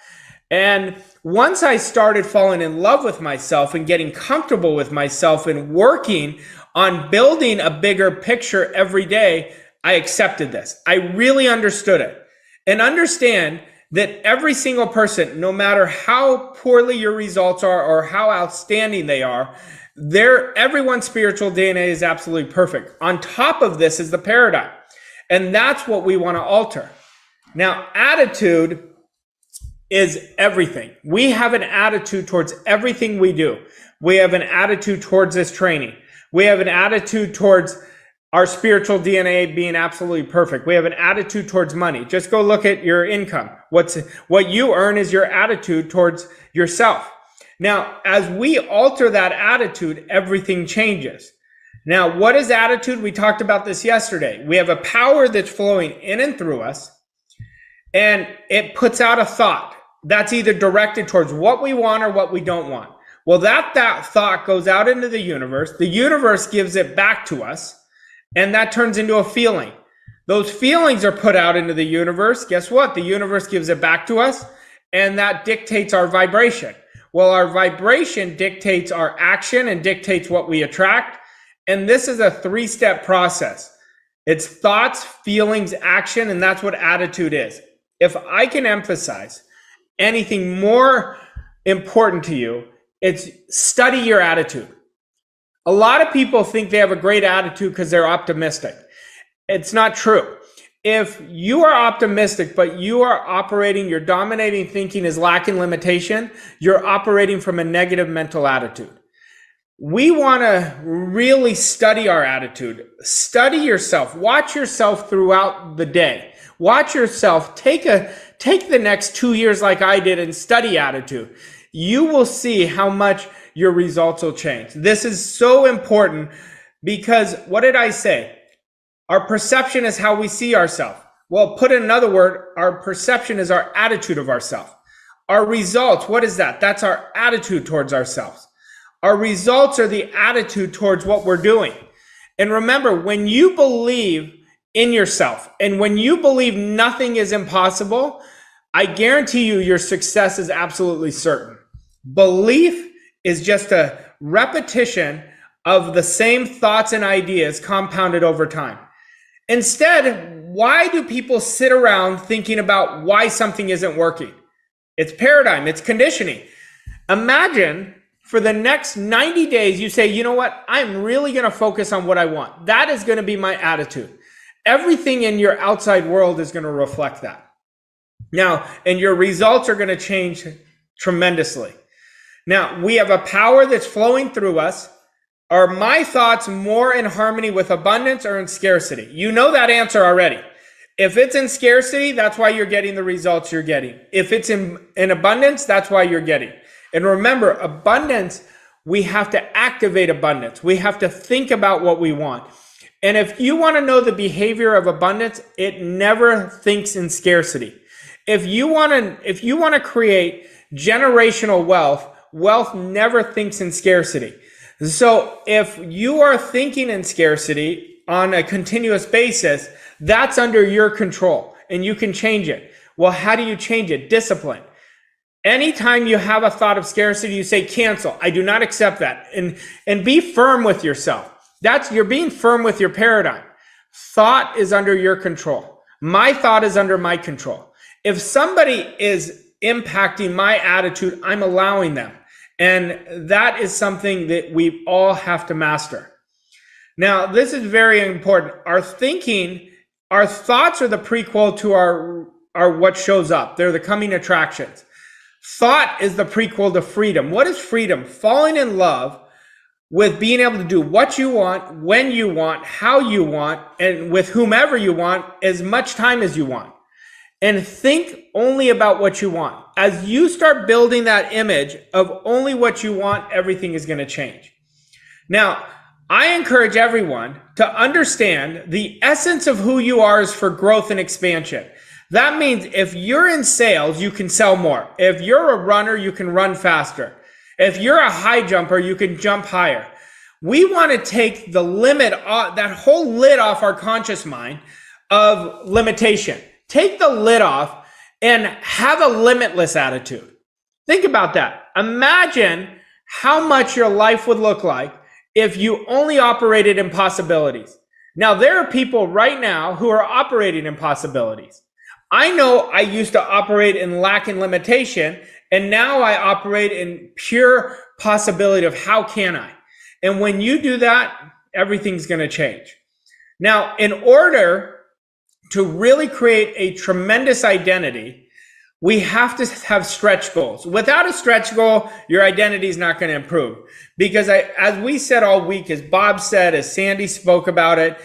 Speaker 3: And once I started falling in love with myself and getting comfortable with myself and working on building a bigger picture every day, I accepted this. I really understood it. And understand that every single person, no matter how poorly your results are or how outstanding they are, everyone's spiritual DNA is absolutely perfect. On top of this is the paradigm. And that's what we want to alter. Now, attitude is everything. We have an attitude towards everything we do. We have an attitude towards this training. We have an attitude towards our spiritual DNA being absolutely perfect. We have an attitude towards money. Just go look at your income. What you earn is your attitude towards yourself. Now, as we alter that attitude, everything changes. Now, what is attitude? We talked about this yesterday. We have a power that's flowing in and through us, and it puts out a thought that's either directed towards what we want or what we don't want. Well, that thought goes out into the universe gives it back to us, and that turns into a feeling. Those feelings are put out into the universe. Guess what? The universe gives it back to us, and that dictates our vibration. Well, our vibration dictates our action and dictates what we attract. And this is a 3-step process. It's thoughts, feelings, action, and that's what attitude is. If I can emphasize anything more important to you, it's study your attitude. A lot of people think they have a great attitude because they're optimistic. It's not true. If you are optimistic, but you are operating, your dominating thinking is lacking limitation, you're operating from a negative mental attitude. We want to really study our attitude. Study yourself. Watch yourself throughout the day. Watch yourself. Take the next 2 years like I did and study attitude. You will see how much your results will change. This is so important because what did I say? Our perception is how we see ourselves. Well, put in another word, our perception is our attitude of ourselves. Our results, what is that? That's our attitude towards ourselves. Our results are the attitude towards what we're doing. And remember, when you believe in yourself and when you believe nothing is impossible, I guarantee you your success is absolutely certain. Belief is just a repetition of the same thoughts and ideas compounded over time. Instead, why do people sit around thinking about why something isn't working? It's paradigm, it's conditioning. Imagine for the next 90 days, you say, you know what? I'm really going to focus on what I want. That is going to be my attitude. Everything in your outside world is going to reflect that. Now, and your results are going to change tremendously. Now, we have a power that's flowing through us. Are my thoughts more in harmony with abundance or in scarcity? You know that answer already. If it's in scarcity, that's why you're getting the results you're getting. If it's in abundance, that's why you're getting. And remember, abundance, we have to activate abundance. We have to think about what we want. And if you want to know the behavior of abundance, it never thinks in scarcity. If you want to create generational wealth, wealth never thinks in scarcity. So if you are thinking in scarcity on a continuous basis, that's under your control and you can change it. Well, how do you change it? Discipline. Anytime you have a thought of scarcity, you say, cancel. I do not accept that. And be firm with yourself. You're being firm with your paradigm. Thought is under your control. My thought is under my control. If somebody is impacting my attitude, I'm allowing them. And that is something that we all have to master. Now, this is very important. Our thoughts are the prequel to our what shows up. They're the coming attractions. Thought is the prequel to freedom. What is freedom? Falling in love with being able to do what you want, when you want, how you want, and with whomever you want, as much time as you want. And think only about what you want. As you start building that image of only what you want, everything is going to change. Now, I encourage everyone to understand the essence of who you are is for growth and expansion. That means if you're in sales, you can sell more. If you're a runner, you can run faster. If you're a high jumper, you can jump higher. We want to take the limit, that whole lid off our conscious mind of limitation. Take the lid off and have a limitless attitude. Think about that. Imagine how much your life would look like if you only operated in possibilities. Now, there are people right now who are operating in possibilities. I know I used to operate in lack and limitation, and now I operate in pure possibility of how can I? And when you do that, everything's going to change. Now, in order to really create a tremendous identity, we have to have stretch goals. Without a stretch goal, your identity is not going to improve. Because as we said all week, as Bob said, as Sandy spoke about it,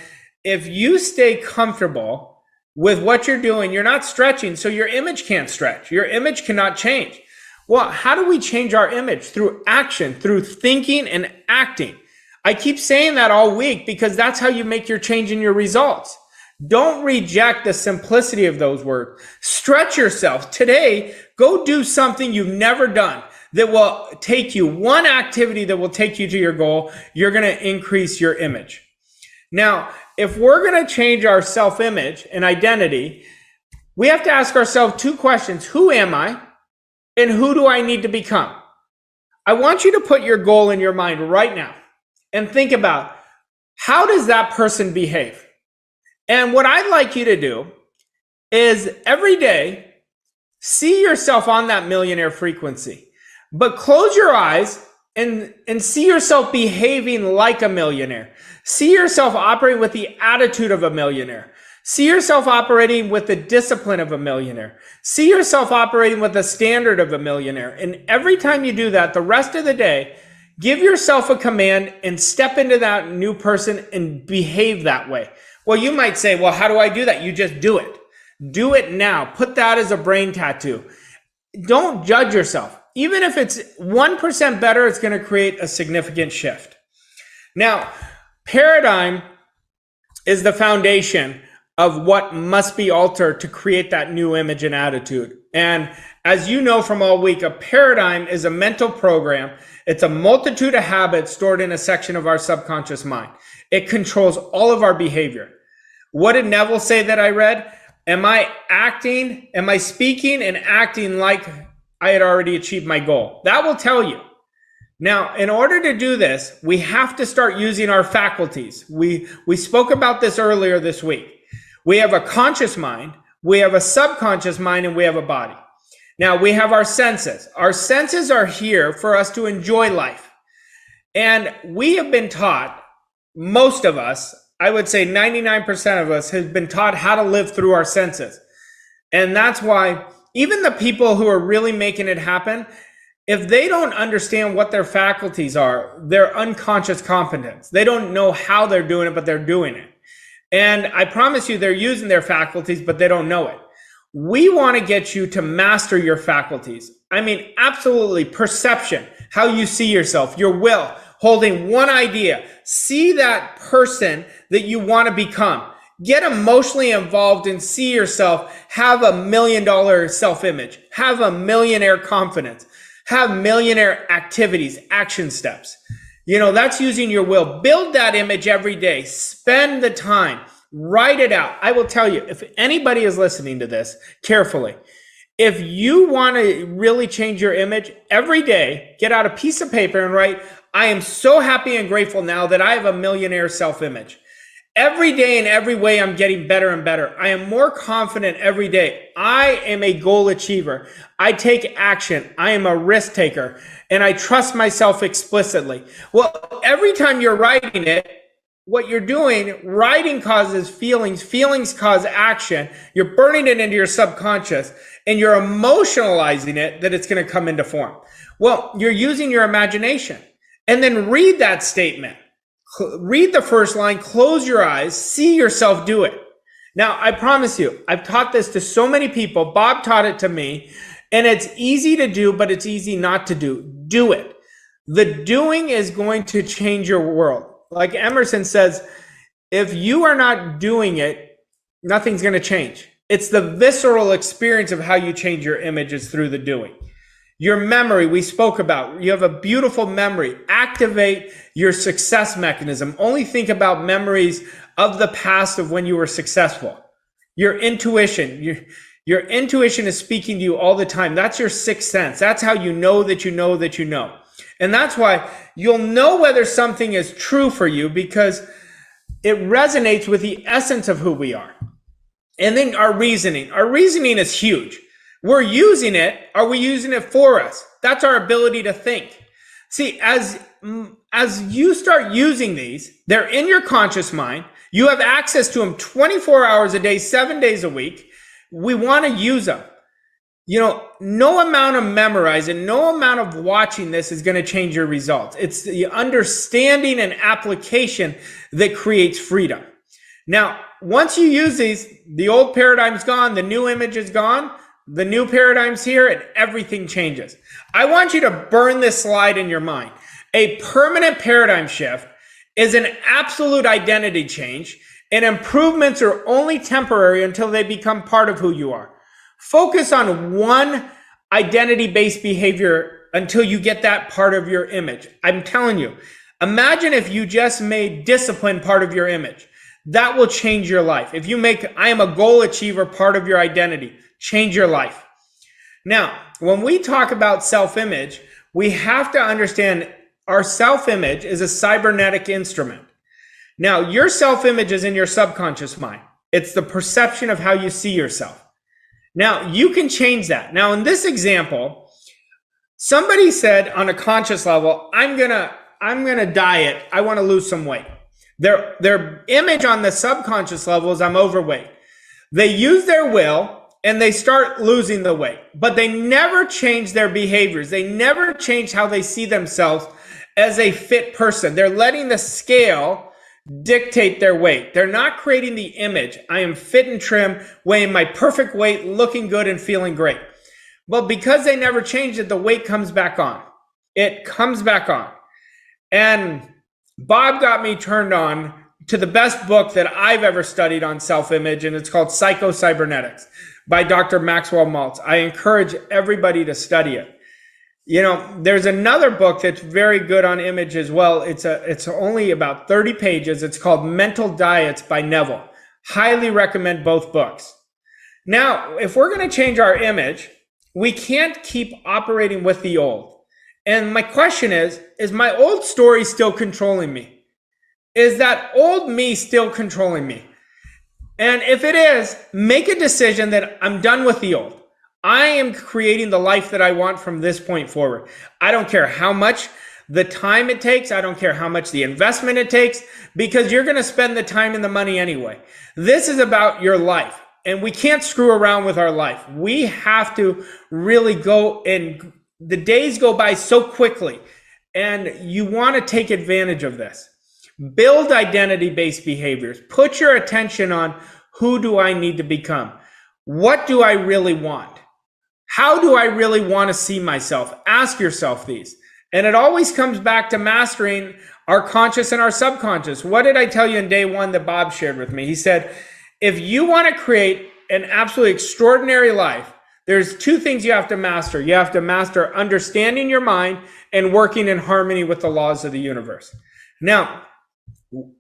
Speaker 3: if you stay comfortable with what you're doing, you're not stretching, so your image can't stretch. Your image cannot change. Well, how do we change our image? Through action, through thinking and acting. I keep saying that all week because that's how you make your change in your results. Don't reject the simplicity of those words. Stretch yourself. Today, go do something you've never done that will take you, one activity that will take you to your goal. You're going to increase your image. Now, if we're going to change our self-image and identity, we have to ask ourselves two questions. Who am I? And who do I need to become? I want you to put your goal in your mind right now and think about, how does that person behave? And what I'd like you to do is every day, see yourself on that millionaire frequency, but close your eyes and see yourself behaving like a millionaire. See yourself operating with the attitude of a millionaire. See yourself operating with the discipline of a millionaire. See yourself operating with the standard of a millionaire. And every time you do that, the rest of the day, give yourself a command and step into that new person and behave that way. Well, you might say, well, how do I do that? You just do it. Do it now. Put that as a brain tattoo. Don't judge yourself. Even if it's 1% better, it's going to create a significant shift. Now, paradigm is the foundation of what must be altered to create that new image and attitude. And as you know from all week, a paradigm is a mental program. It's a multitude of habits stored in a section of our subconscious mind. It controls all of our behavior. What did Neville say that I read? Am I speaking and acting like I had already achieved my goal? That will tell you. Now, in order to do this, we have to start using our faculties. We spoke about this earlier this week. We have a conscious mind, we have a subconscious mind, and we have a body. Now, we have our senses. Our senses are here for us to enjoy life. And we have been taught, most of us, I would say 99% of us, have been taught how to live through our senses. And that's why even the people who are really making it happen, if they don't understand what their faculties are, their unconscious competence, they don't know how they're doing it, but they're doing it. And I promise you, they're using their faculties, but they don't know it. We want to get you to master your faculties. I mean, absolutely. Perception, how you see yourself, your will, holding one idea. See that person that you want to become. Get emotionally involved and see yourself. Have $1 million self-image. Have a millionaire confidence. Have millionaire activities, action steps. You know, that's using your will. Build that image every day. Spend the time. Write it out. I will tell you, if anybody is listening to this carefully, if you want to really change your image, every day, get out a piece of paper and write, I am so happy and grateful now that I have a millionaire self-image. Every day in every way, I'm getting better and better. I am more confident every day. I am a goal achiever. I take action. I am a risk taker, and I trust myself explicitly. Well, every time you're writing it, what you're doing, writing causes feelings. Feelings cause action. You're burning it into your subconscious, and you're emotionalizing it that it's going to come into form. Well, you're using your imagination. And then read that statement. Read the first line, close your eyes, see yourself do it. Now, I promise you, I've taught this to so many people. Bob taught it to me, and it's easy to do, but it's easy not to do. Do it. The doing is going to change your world. Like Emerson says, if you are not doing it, nothing's going to change. It's the visceral experience of how you change your images through the doing. Your memory, we spoke about. You have a beautiful memory. Activate your success mechanism. Only think about memories of the past of when you were successful. Your intuition. Your intuition is speaking to you all the time. That's your sixth sense. That's how you know that you know that you know. And that's why you'll know whether something is true for you, because it resonates with the essence of who we are. And then our reasoning. Our reasoning is huge. We're using it. Are we using it for us? That's our ability to think. See, as you start using these, they're in your conscious mind. You have access to them 24 hours a day, 7 days a week. We want to use them. You know, no amount of memorizing, no amount of watching this is going to change your results. It's the understanding and application that creates freedom. Now, once you use these, the old paradigm's gone, the new image is gone, the new paradigm's here, and everything changes. I want you to burn this slide in your mind. A permanent paradigm shift is an absolute identity change, and improvements are only temporary until they become part of who you are. Focus on one identity-based behavior until you get that part of your image. I'm telling you, imagine if you just made discipline part of your image. That will change your life. If you make I am a goal achiever part of your identity, change your life. Now, when we talk about self-image, we have to understand our self-image is a cybernetic instrument. Now, your self-image is in your subconscious mind. It's the perception of how you see yourself. Now, you can change that. Now, in this example, somebody said on a conscious level, I'm gonna diet. I want to lose some weight. Their image on the subconscious level is I'm overweight. They use their will and they start losing the weight, but they never change their behaviors. They never change how they see themselves as a fit person. They're letting the scale dictate their weight. They're not creating the image. I am fit and trim, weighing my perfect weight, looking good and feeling great. Well, because they never changed it, the weight comes back on. It comes back on. And Bob got me turned on to the best book that I've ever studied on self-image, and it's called Psycho-Cybernetics by Dr. Maxwell Maltz. I encourage everybody to study it. You know, there's another book that's very good on image as well. It's only about 30 pages. It's called Mental Diets by Neville. Highly recommend both books. Now, if we're going to change our image, we can't keep operating with the old. And my question is my old story still controlling me? Is that old me still controlling me? And if it is, make a decision that I'm done with the old. I am creating the life that I want from this point forward. I don't care how much the time it takes. I don't care how much the investment it takes, because you're going to spend the time and the money anyway. This is about your life, and we can't screw around with our life. We have to really go, and the days go by so quickly, and you want to take advantage of this. Build identity-based behaviors. Put your attention on who do I need to become? What do I really want? How do I really want to see myself? Ask yourself these. And it always comes back to mastering our conscious and our subconscious. What did I tell you in day one that Bob shared with me? He said, if you want to create an absolutely extraordinary life, there's two things you have to master. You have to master understanding your mind and working in harmony with the laws of the universe. Now,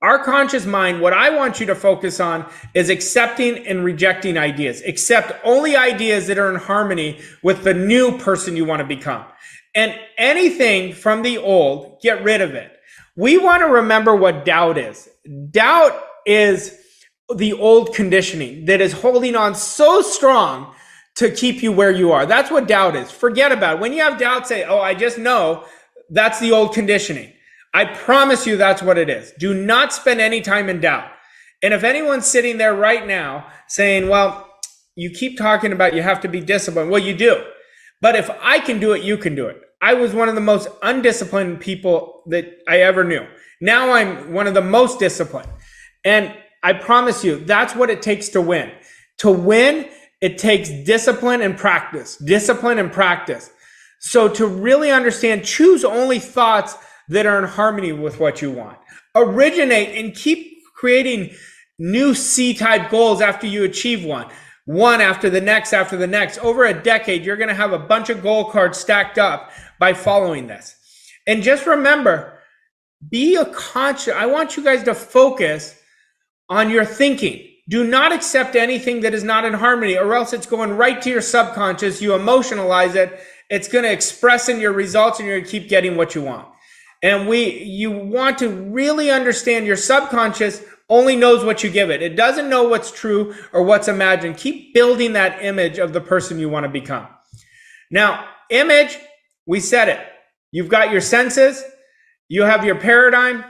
Speaker 3: our conscious mind, what I want you to focus on is accepting and rejecting ideas. Accept only ideas that are in harmony with the new person you want to become. And anything from the old, get rid of it. We want to remember what doubt is. Doubt is the old conditioning that is holding on so strong to keep you where you are. That's what doubt is. Forget about it. When you have doubt, say, oh, I just know. That's the old conditioning. I promise you that's what it is. Do not spend any time in doubt. And if anyone's sitting there right now saying, well, you keep talking about you have to be disciplined. Well, you do. But if I can do it, you can do it. I was one of the most undisciplined people that I ever knew. Now I'm one of the most disciplined. And I promise you, that's what it takes to win. To win, it takes discipline and practice. Discipline and practice. So to really understand, choose only thoughts that are in harmony with what you want. Originate and keep creating new C-type goals after you achieve one after the next, after the next. Over a decade, you're going to have a bunch of goal cards stacked up by following this. And just remember, be a conscious. I want you guys to focus on your thinking. Do not accept anything that is not in harmony, or else it's going right to your subconscious. You emotionalize it. It's going to express in your results, and you're going to keep getting what you want. And you want to really understand your subconscious only knows what you give it. It doesn't know what's true or what's imagined. Keep building that image of the person you want to become. Now, image, we said it. You've got your senses. You have your paradigm.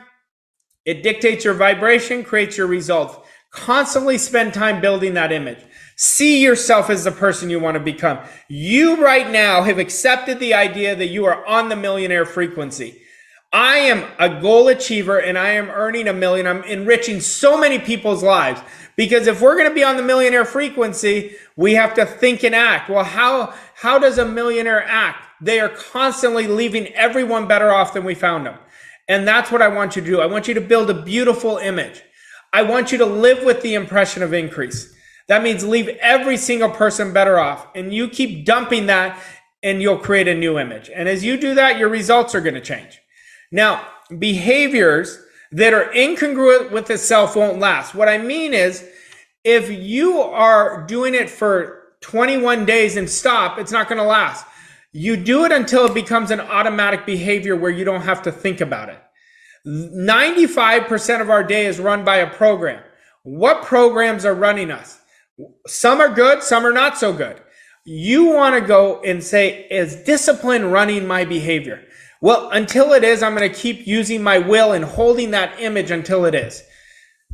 Speaker 3: It dictates your vibration, creates your results. Constantly spend time building that image. See yourself as the person you want to become. You right now have accepted the idea that you are on the millionaire frequency. I am a goal achiever and I am earning $1 million. I'm enriching so many people's lives. Because if we're going to be on the millionaire frequency, we have to think and act. Well, how does a millionaire act? They are constantly leaving everyone better off than we found them. And that's what I want you to do. I want you to build a beautiful image. I want you to live with the impression of increase. That means leave every single person better off. And you keep dumping that and you'll create a new image. And as you do that, your results are going to change. Now, behaviors that are incongruent with the self won't last. What I mean is, if you are doing it for 21 days and stop, it's not going to last. You do it until it becomes an automatic behavior where you don't have to think about it. 95% of our day is run by a program. What programs are running us? Some are good, some are not so good. You want to go and say, is discipline running my behavior? Well, until it is, I'm going to keep using my will and holding that image until it is.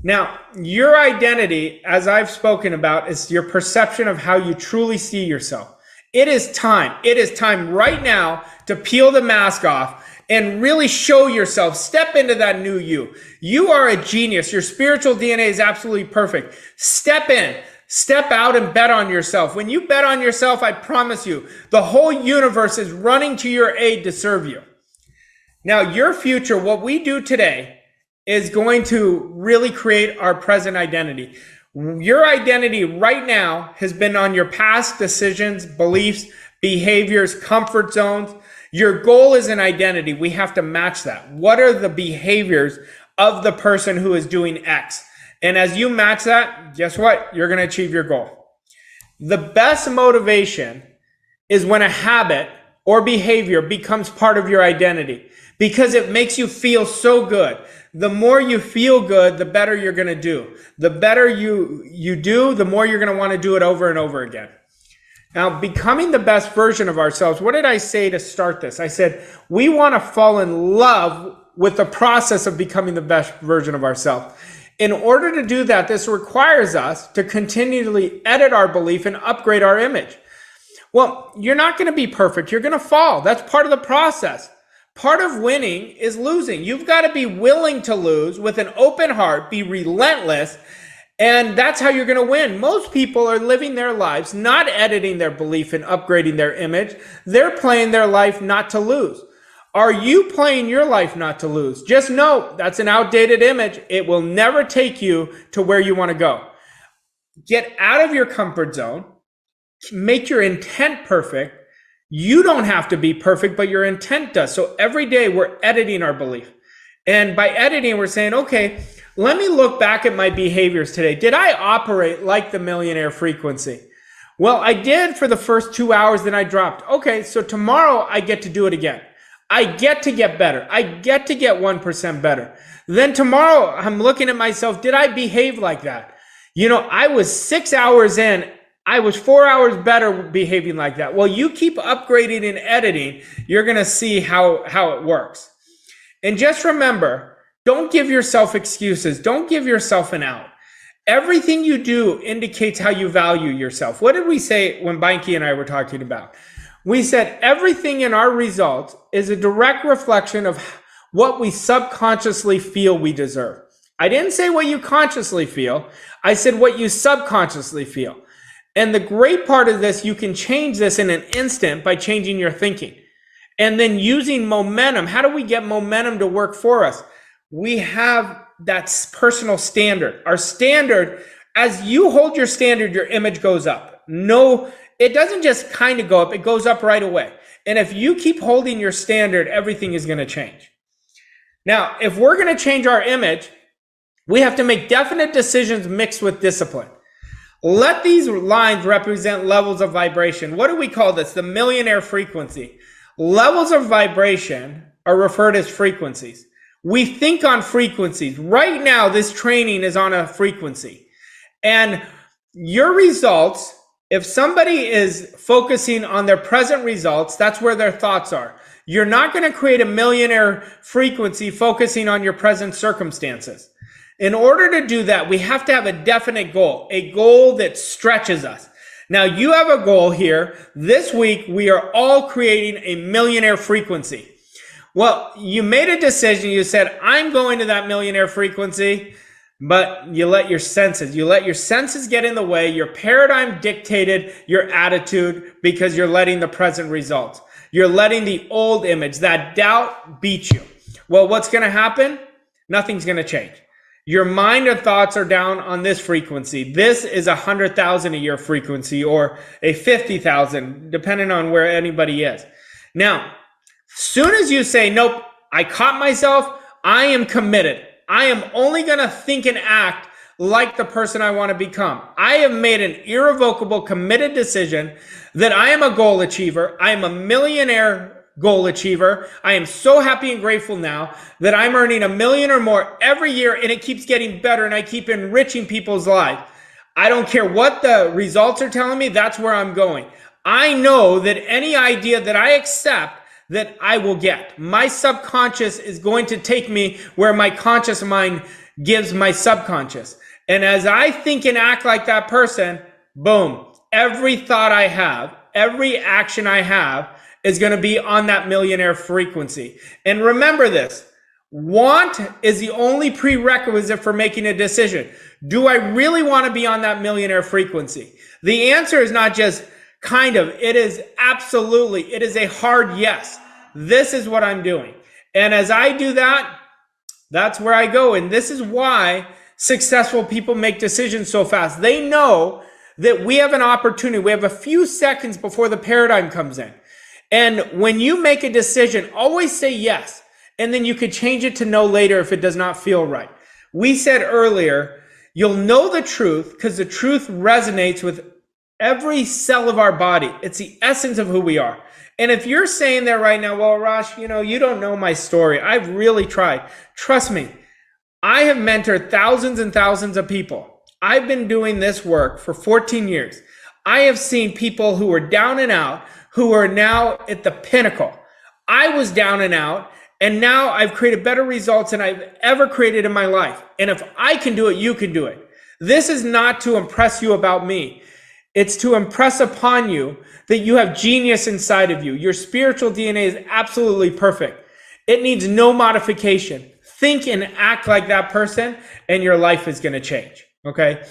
Speaker 3: Now, your identity, as I've spoken about, is your perception of how you truly see yourself. It is time. It is time right now to peel the mask off and really show yourself. Step into that new you. You are a genius. Your spiritual DNA is absolutely perfect. Step in. Step out and bet on yourself. When you bet on yourself, I promise you, the whole universe is running to your aid to serve you. Now, your future, what we do today, is going to really create our present identity. Your identity right now has been on your past decisions, beliefs, behaviors, comfort zones. Your goal is an identity. We have to match that. What are the behaviors of the person who is doing X? And as you match that, guess what? You're going to achieve your goal. The best motivation is when a habit or behavior becomes part of your identity, because it makes you feel so good. The more you feel good, the better you're going to do. The better you do, the more you're going to want to do it over and over again. Now, becoming the best version of ourselves, what did I say to start this? I said, we want to fall in love with the process of becoming the best version of ourselves. In order to do that, this requires us to continually edit our belief and upgrade our image. Well, you're not going to be perfect. You're going to fall. That's part of the process. Part of winning is losing. You've got to be willing to lose with an open heart, be relentless, and that's how you're going to win. Most people are living their lives not editing their belief and upgrading their image. They're playing their life not to lose. Are you playing your life not to lose? Just know that's an outdated image. It will never take you to where you want to go. Get out of your comfort zone. Make your intent perfect. You don't have to be perfect, but your intent does. So every day we're editing our belief. And by editing, we're saying, okay, let me look back at my behaviors today. Did I operate like the millionaire frequency? Well, I did for the first 2 hours, then I dropped. Okay, so tomorrow I get to do it again. I get to get better. I get to get 1% better. Then tomorrow I'm looking at myself. Did I behave like that? I was 6 hours in. I was 4 hours better behaving like that. Well, you keep upgrading and editing, you're going to see how it works. And just remember, don't give yourself excuses. Don't give yourself an out. Everything you do indicates how you value yourself. What did we say when Beinke and I were talking about? We said everything in our results is a direct reflection of what we subconsciously feel we deserve. I didn't say what you consciously feel. I said what you subconsciously feel. And the great part of this, you can change this in an instant by changing your thinking. And then using momentum. How do we get momentum to work for us? We have that personal standard. Our standard, as you hold your standard, your image goes up. No, it doesn't just kind of go up, it goes up right away. And if you keep holding your standard, everything is going to change. Now, if we're going to change our image, we have to make definite decisions mixed with discipline. Let these lines represent levels of vibration. What do we call this? The millionaire frequency. Levels of vibration are referred as frequencies. We think on frequencies. Right now, this training is on a frequency. And your results, if somebody is focusing on their present results, that's where their thoughts are. You're not going to create a millionaire frequency focusing on your present circumstances. In order to do that, we have to have a definite goal, a goal that stretches us. Now, you have a goal here. This week, we are all creating a millionaire frequency. Well, you made a decision. You said, I'm going to that millionaire frequency, but you let your senses get in the way. Your paradigm dictated your attitude because you're letting the present results. You're letting the old image, that doubt, beat you. Well, what's going to happen? Nothing's going to change. Your mind or thoughts are down on this frequency. This is 100,000 a year frequency, or a 50,000, depending on where anybody is. Now, soon as you say, nope, I caught myself, I am committed. I am only going to think and act like the person I want to become. I have made an irrevocable, committed decision that I am a goal achiever. I am a millionaire goal achiever. I am so happy and grateful now that I'm earning $1 million or more every year, and it keeps getting better, and I keep enriching people's lives. I don't care what the results are telling me, that's where I'm going. I know that any idea that I accept, that I will get. My subconscious is going to take me where my conscious mind gives my subconscious. And as I think and act like that person, boom, every thought I have, every action I have is going to be on that millionaire frequency. And remember this, want is the only prerequisite for making a decision. Do I really want to be on that millionaire frequency? The answer is not just kind of, it is absolutely, it is a hard yes. This is what I'm doing. And as I do that, that's where I go. And this is why successful people make decisions so fast. They know that we have an opportunity. We have a few seconds before the paradigm comes in. And when you make a decision, always say yes. And then you could change it to no later if it does not feel right. We said earlier, you'll know the truth because the truth resonates with every cell of our body. It's the essence of who we are. And if you're saying that right now, well, Rosh, you don't know my story. I've really tried. Trust me, I have mentored thousands and thousands of people. I've been doing this work for 14 years. I have seen people who were down and out, who are now at the pinnacle. I was down and out, and now I've created better results than I've ever created in my life. And if I can do it, you can do it. This is not to impress you about me. It's to impress upon you that you have genius inside of you. Your spiritual DNA is absolutely perfect. It needs no modification. Think and act like that person, and your life is going to change. Okay?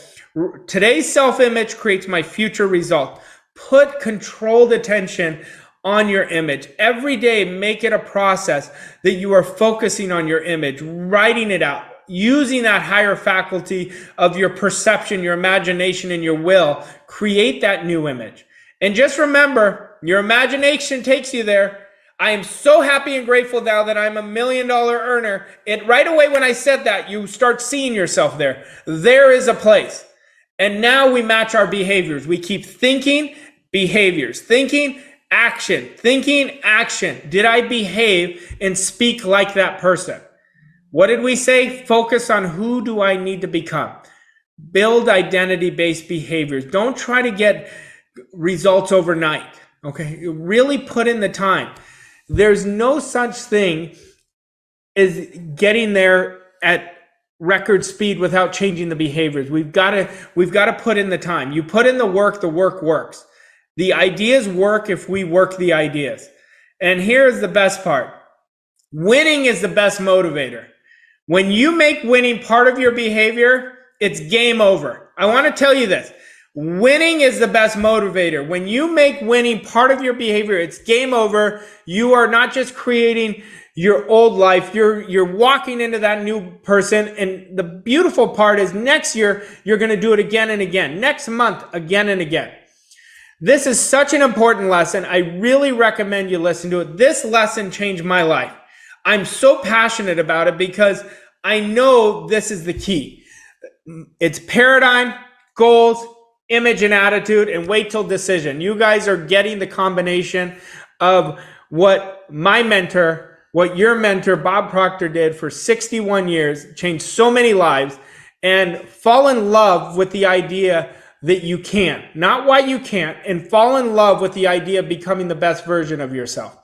Speaker 3: Today's self-image creates my future result. Put controlled attention on your image. Every day, make it a process that you are focusing on your image, writing it out, using that higher faculty of your perception, your imagination, and your will. Create that new image. And just remember, your imagination takes you there. I am so happy and grateful now that I'm $1 million earner. It right away when I said that, you start seeing yourself there. There is a place. And now we match our behaviors. We keep thinking, behaviors, thinking, action, thinking, action. Did I behave and speak like that person? What did we say? Focus on who do I need to become. Build identity-based behaviors. Don't try to get results overnight. Okay? Really put in the time. There's no such thing as getting there at record speed without changing the behaviors. We've got to put in the time. You put in the work works. The ideas work if we work the ideas. And here's the best part. Winning is the best motivator. When you make winning part of your behavior, it's game over. I want to tell you this. Winning is the best motivator. When you make winning part of your behavior, it's game over. You are not just creating your old life. You're walking into that new person. And the beautiful part is next year, you're going to do it again and again. Next month, again and again. This is such an important lesson. I really recommend you listen to it. This lesson changed my life. I'm so passionate about it because I know this is the key. It's paradigm, goals, image and attitude, and wait till decision. You guys are getting the combination of what my mentor, what your mentor, Bob Procter, did for 61 years, changed so many lives, and fall in love with the idea that you can, not why you can't, and fall in love with the idea of becoming the best version of yourself.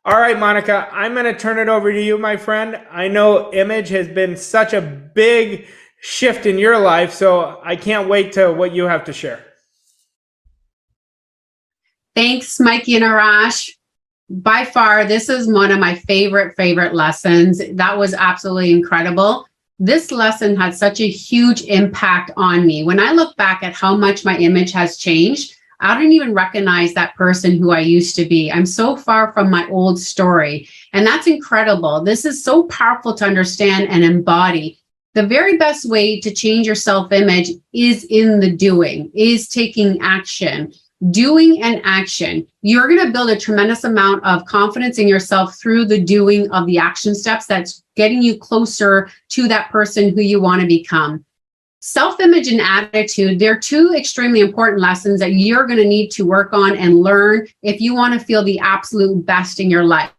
Speaker 3: All right, Monica, I'm going to turn it over to you, my friend. I know image has been such a big shift in your life, so I can't wait to what you have to share.
Speaker 4: Thanks, Mikey and Arash. by far, this is one of my favorite lessons. That was absolutely incredible. This lesson had such a huge impact on me. When I look back at how much my image has changed, I don't even recognize that person who I used to be. I'm so far from my old story. And that's incredible. This is so powerful to understand and embody. The very best way to change your self-image is in the doing, is taking action. Doing and action. You're going to build a tremendous amount of confidence in yourself through the doing of the action steps that's getting you closer to that person who you want to become. Self-image and attitude, they're two extremely important lessons that you're going to need to work on and learn if you want to feel the absolute best in your life.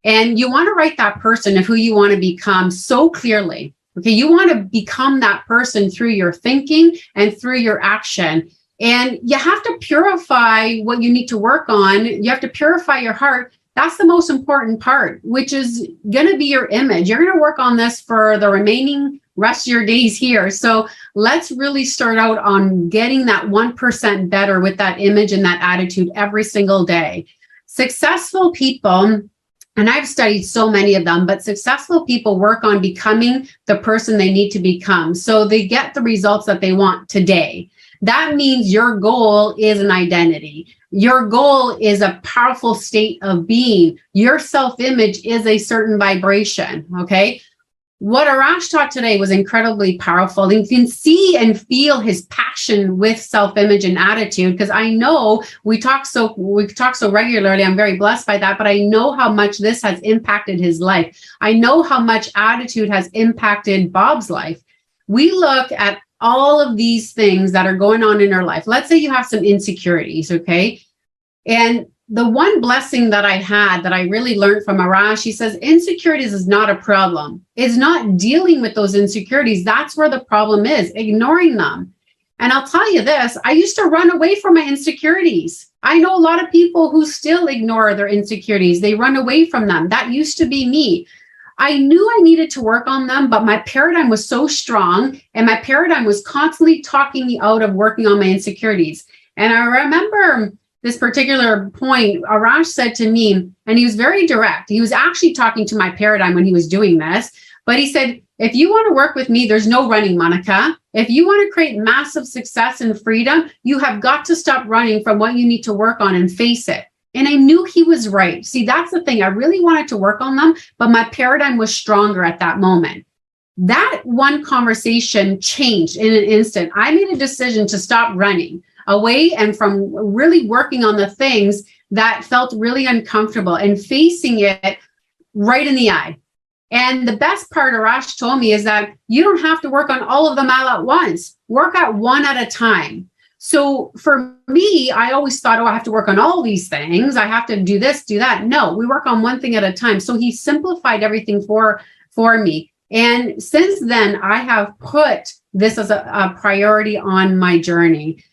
Speaker 4: And you want to write that person of who you want to become so clearly. Okay, you want to become that person through your thinking and through your action. And you have to purify what you need to work on. You have to purify your heart. That's the most important part, which is going to be your image. You're going to work on this for the remaining rest of your days here. So let's really start out on getting that 1% better with that image and that attitude every single day. Successful people, and I've studied so many of them, but successful people work on becoming the person they need to become so they get the results that they want today. That means your goal is an identity. Your goal is a powerful state of being. Your self-image is a certain vibration, okay? What Arash taught today was incredibly powerful. You can see and feel his passion with self-image and attitude, because I know we talk so regularly. I'm very blessed by that, but I know how much this has impacted his life. I know how much attitude has impacted Bob's life. We look at all of these things that are going on in our life. Let's say you have some insecurities, okay? And the one blessing that I had that I really learned from Arash, he says, insecurities is not a problem. It's not dealing with those insecurities. That's where the problem is, ignoring them. And I'll tell you this, I used to run away from my insecurities. I know a lot of people who still ignore their insecurities. They run away from them. That used to be me. I knew I needed to work on them, but my paradigm was so strong and my paradigm was constantly talking me out of working on my insecurities. And I remember this particular point, Arash said to me, and he was very direct. He was actually talking to my paradigm when he was doing this, but he said, if you want to work with me, there's no running, Monica. If you want to create massive success and freedom, you have got to stop running from what you need to work on and face it. And I knew he was right. See, that's the thing. I really wanted to work on them, but my paradigm was stronger at that moment. That one conversation changed in an instant. I made a decision to stop running away and from really working on the things that felt really uncomfortable and facing it right in the eye. And the best part Arash told me is that you don't have to work on all of them all at once. Work at one at a time. So for me, I always thought, oh, I have to work on all these things. I have to do this, do that. No, we work on one thing at a time. So he simplified everything for me. And since then, I have put this as a priority on my journey.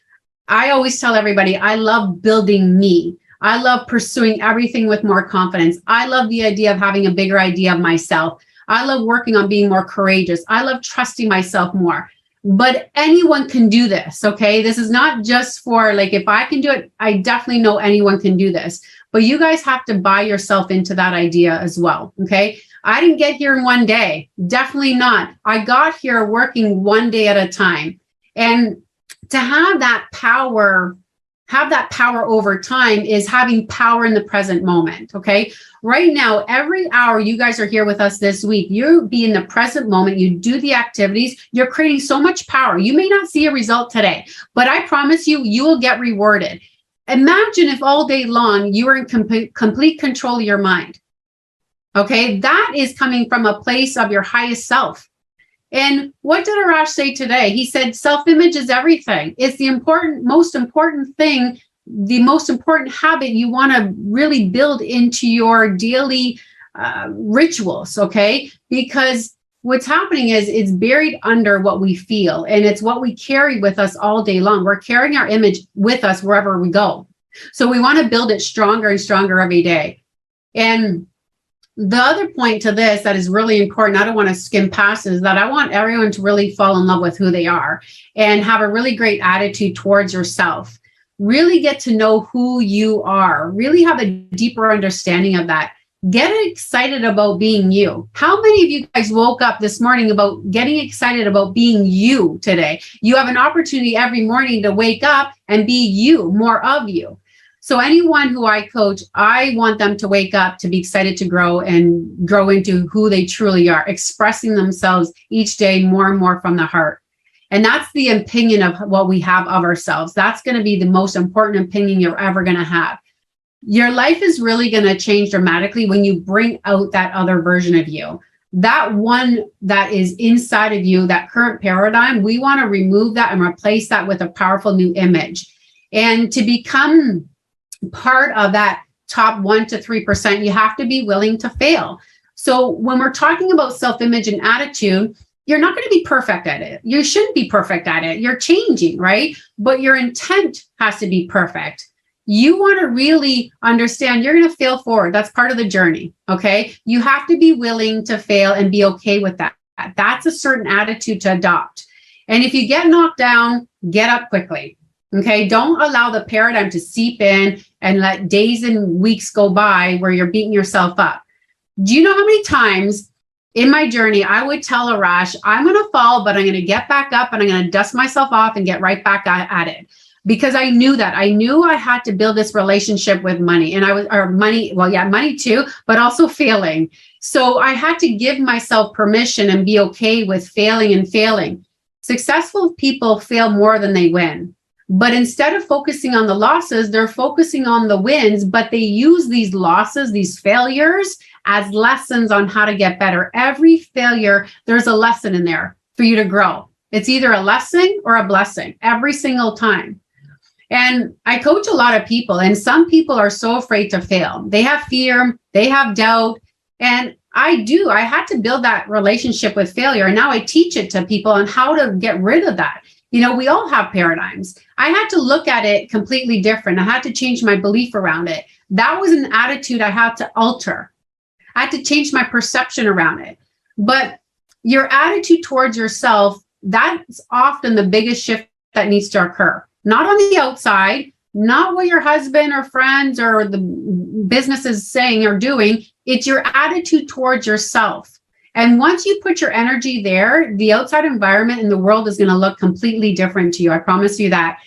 Speaker 4: I always tell everybody, I love building me. I love pursuing everything with more confidence. I love the idea of having a bigger idea of myself. I love working on being more courageous. I love trusting myself more. But anyone can do this, okay? This is not just for, like, if I can do it, I definitely know anyone can do this. But you guys have to buy yourself into that idea as well, okay? I didn't get here in one day. Definitely not. I got here working one day at a time. And to have that power over time is having power in the present moment, okay? Right now, every hour you guys are here with us this week, you be in the present moment, you do the activities, you're creating so much power. You may not see a result today, but I promise you, you will get rewarded. Imagine if all day long you were in complete control of your mind, okay? That is coming from a place of your highest self. And what did Arash say today? He said, self-image is everything. It's the most important thing, the most important habit you want to really build into your daily rituals, okay? Because what's happening is it's buried under what we feel, and it's what we carry with us all day long. We're carrying our image with us wherever we go. So we want to build it stronger and stronger every day. And the other point to this that is really important, I don't want to skim past, is that I want everyone to really fall in love with who they are and have a really great attitude towards yourself. really get to know who you are, really have a deeper understanding of that. Get excited about being you. How many of you guys woke up this morning about getting excited about being you today? You have an opportunity every morning to wake up and be you, more of you. So anyone who I coach, I want them to wake up to be excited to grow and grow into who they truly are, expressing themselves each day more and more from the heart. And that's the opinion of what we have of ourselves. That's going to be the most important opinion you're ever going to have. Your life is really going to change dramatically when you bring out that other version of you. That one that is inside of you, that current paradigm, we want to remove that and replace that with a powerful new image. And to become part of that top 1 to 3%, you have to be willing to fail. So when we're talking about self-image and attitude, you're not going to be perfect at it. You shouldn't be perfect at it. You're changing, right? But your intent has to be perfect. You want to really understand you're going to fail forward. That's part of the journey. Okay. You have to be willing to fail and be okay with that. That's a certain attitude to adopt. And if you get knocked down, get up quickly. Okay. Don't allow the paradigm to seep in and let days and weeks go by where you're beating yourself up. Do you know how many times in my journey, I would tell Arash, I'm going to fall, but I'm going to get back up and I'm going to dust myself off and get right back at it. Because I knew that. I knew I had to build this relationship with money. And money too, but also failing. So I had to give myself permission and be okay with failing and failing. Successful people fail more than they win. But instead of focusing on the losses, they're focusing on the wins, but they use these losses, these failures, as lessons on how to get better. Every failure, there's a lesson in there for you to grow. It's either a lesson or a blessing every single time. And I coach a lot of people, and some people are so afraid to fail. They have fear, they have doubt. And I had to build that relationship with failure. And now I teach it to people on how to get rid of that. You know, we all have paradigms. I had to look at it completely different. I had to change my belief around it. That was an attitude I had to alter. I had to change my perception around it. But your attitude towards yourself, that's often the biggest shift that needs to occur. Not on the outside, not what your husband or friends or the business is saying or doing. It's your attitude towards yourself. And once you put your energy there, the outside environment in the world is going to look completely different to you. I promise you that.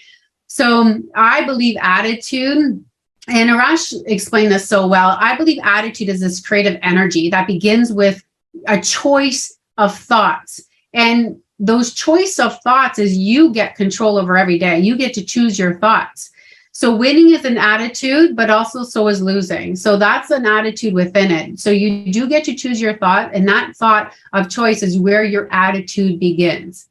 Speaker 4: So I believe attitude, and Arash explained this so well. I believe attitude is this creative energy that begins with a choice of thoughts. And those choice of thoughts is you get control over every day. You get to choose your thoughts. So winning is an attitude, but also so is losing. So that's an attitude within it. So you do get to choose your thought, and that thought of choice is where your attitude begins.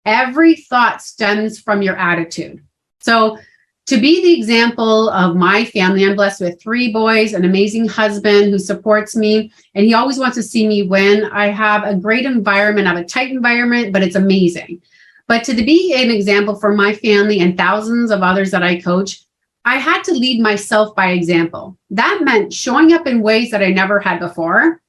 Speaker 4: Every thought stems from your attitude. So to be the example of my family, I'm blessed with 3 boys, an amazing husband who supports me, and he always wants to see me win. I have a great environment. I have a tight environment, but it's amazing. But to be an example for my family and thousands of others that I coach, I had to lead myself by example. That meant showing up in ways that I never had before.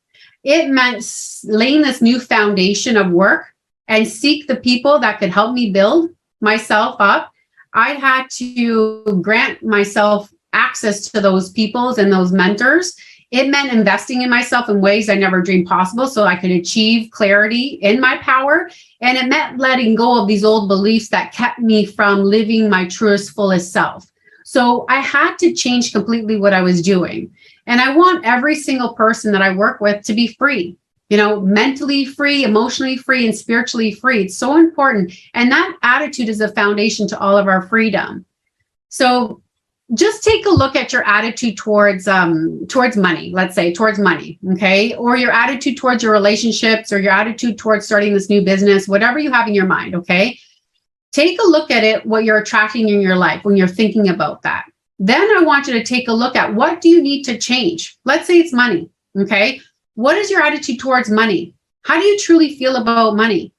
Speaker 4: It meant laying this new foundation of work and seek the people that could help me build myself up. I had to grant myself access to those peoples and those mentors. It meant investing in myself in ways I never dreamed possible so I could achieve clarity in my power. And it meant letting go of these old beliefs that kept me from living my truest, fullest self. So I had to change completely what I was doing. And I want every single person that I work with to be free. You know, mentally free, emotionally free, and spiritually free. It's so important. And that attitude is the foundation to all of our freedom. So just take a look at your attitude towards money, let's say towards money, okay? Or your attitude towards your relationships, or your attitude towards starting this new business, whatever you have in your mind, okay? Take a look at it, what you're attracting in your life when you're thinking about that. Then I want you to take a look at what do you need to change? Let's say it's money, okay? What is your attitude towards money? How do you truly feel about money?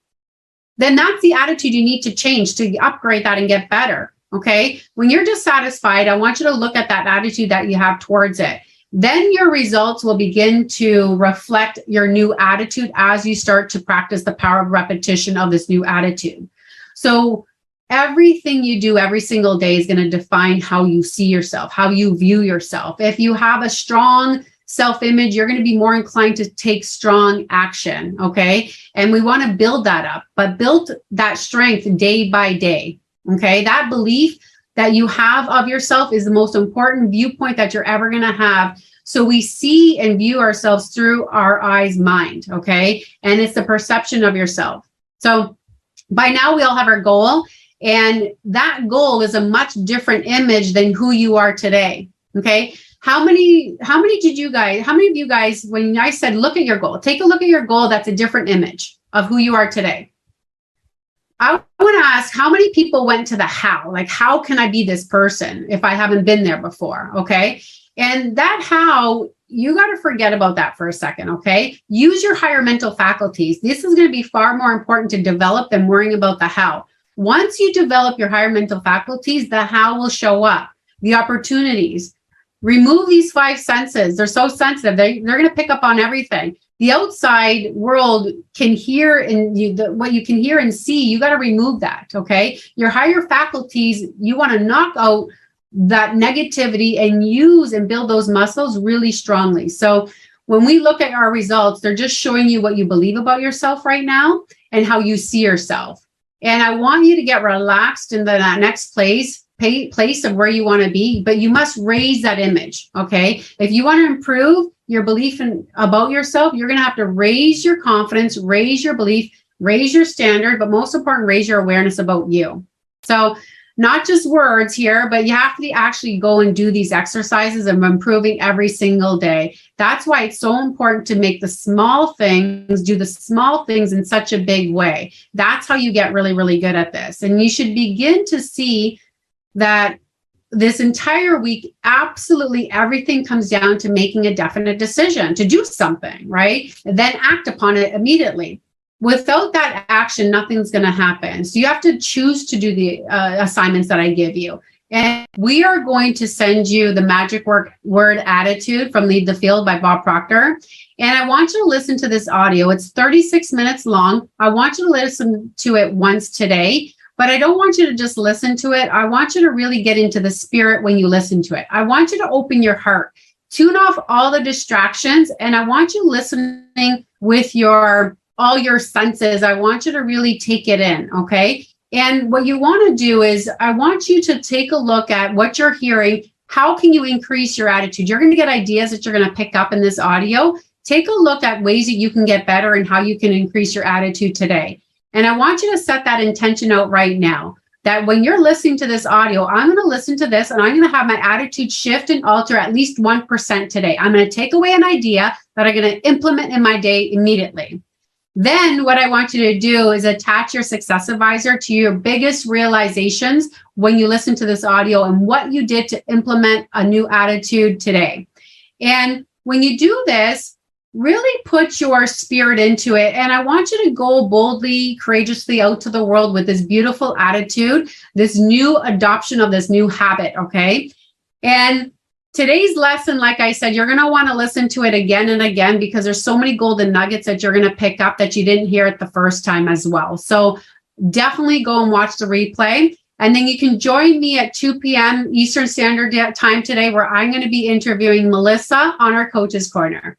Speaker 4: Then that's the attitude you need to change to upgrade that and get better, okay? When you're dissatisfied, I want you to look at that attitude that you have towards it. Then your results will begin to reflect your new attitude as you start to practice the power of repetition of this new attitude. So everything you do every single day is going to define how you see yourself, how you view yourself. If you have a strong self-image, you're going to be more inclined to take strong action. Okay. And we want to build that up, but build that strength day by day. Okay. That belief that you have of yourself is the most important viewpoint that you're ever going to have. So we see and view ourselves through our eyes, mind. Okay. And it's the perception of yourself. So by now we all have our goal, and that goal is a much different image than who you are today. Okay. How many of you guys, when I said, look at your goal, take a look at your goal, that's a different image of who you are today. I want to ask, how many people went to the how? Like, how can I be this person if I haven't been there before? Okay. And that how, you got to forget about that for a second. Okay. Use your higher mental faculties. This is going to be far more important to develop than worrying about the how. Once you develop your higher mental faculties, the how will show up, the opportunities. Remove these 5 senses. They're so sensitive. They're going to pick up on everything. The outside world can hear, and what you can hear and see, you got to remove that. Okay. Your higher faculties, you want to knock out that negativity and use and build those muscles really strongly. So when we look at our results, they're just showing you what you believe about yourself right now and how you see yourself. And I want you to get relaxed in the next place of where you want to be, but you must raise that image. Okay. If you want to improve your belief about yourself, you're going to have to raise your confidence, raise your belief, raise your standard, but most important, raise your awareness about you. So not just words here, but you have to actually go and do these exercises of improving every single day. That's why it's so important to make the small things, do the small things in such a big way. That's how you get really, really good at this. And you should begin to see that this entire week, absolutely everything comes down to making a definite decision to do something, right? And then act upon it immediately. Without that action, nothing's going to happen. So you have to choose to do the assignments that I give you. And we are going to send you the Magic Word Attitude from Lead the Field by Bob Proctor. And I want you to listen to this audio. It's 36 minutes long. I want you to listen to it once today. But I don't want you to just listen to it. I want you to really get into the spirit when you listen to it. I want you to open your heart, tune off all the distractions, and I want you listening with all your senses. I want you to really take it in, okay? And what you want to do is I want you to take a look at what you're hearing. How can you increase your attitude? You're going to get ideas that you're going to pick up in this audio. Take a look at ways that you can get better and how you can increase your attitude today. And I want you to set that intention out right now, that when you're listening to this audio, I'm going to listen to this and I'm going to have my attitude shift and alter at least 1% today. I'm going to take away an idea that I'm going to implement in my day immediately. Then what I want you to do is attach your success advisor to your biggest realizations when you listen to this audio and what you did to implement a new attitude today. And when you do this, really put your spirit into it. And I want you to go boldly, courageously out to the world with this beautiful attitude, this new adoption of this new habit. Okay. And today's lesson, like I said, you're going to want to listen to it again and again because there's so many golden nuggets that you're going to pick up that you didn't hear it the first time as well. So definitely go and watch the replay. And then you can join me at 2 p.m. Eastern Standard Time today, where I'm going to be interviewing Melissa on our Coach's Corner.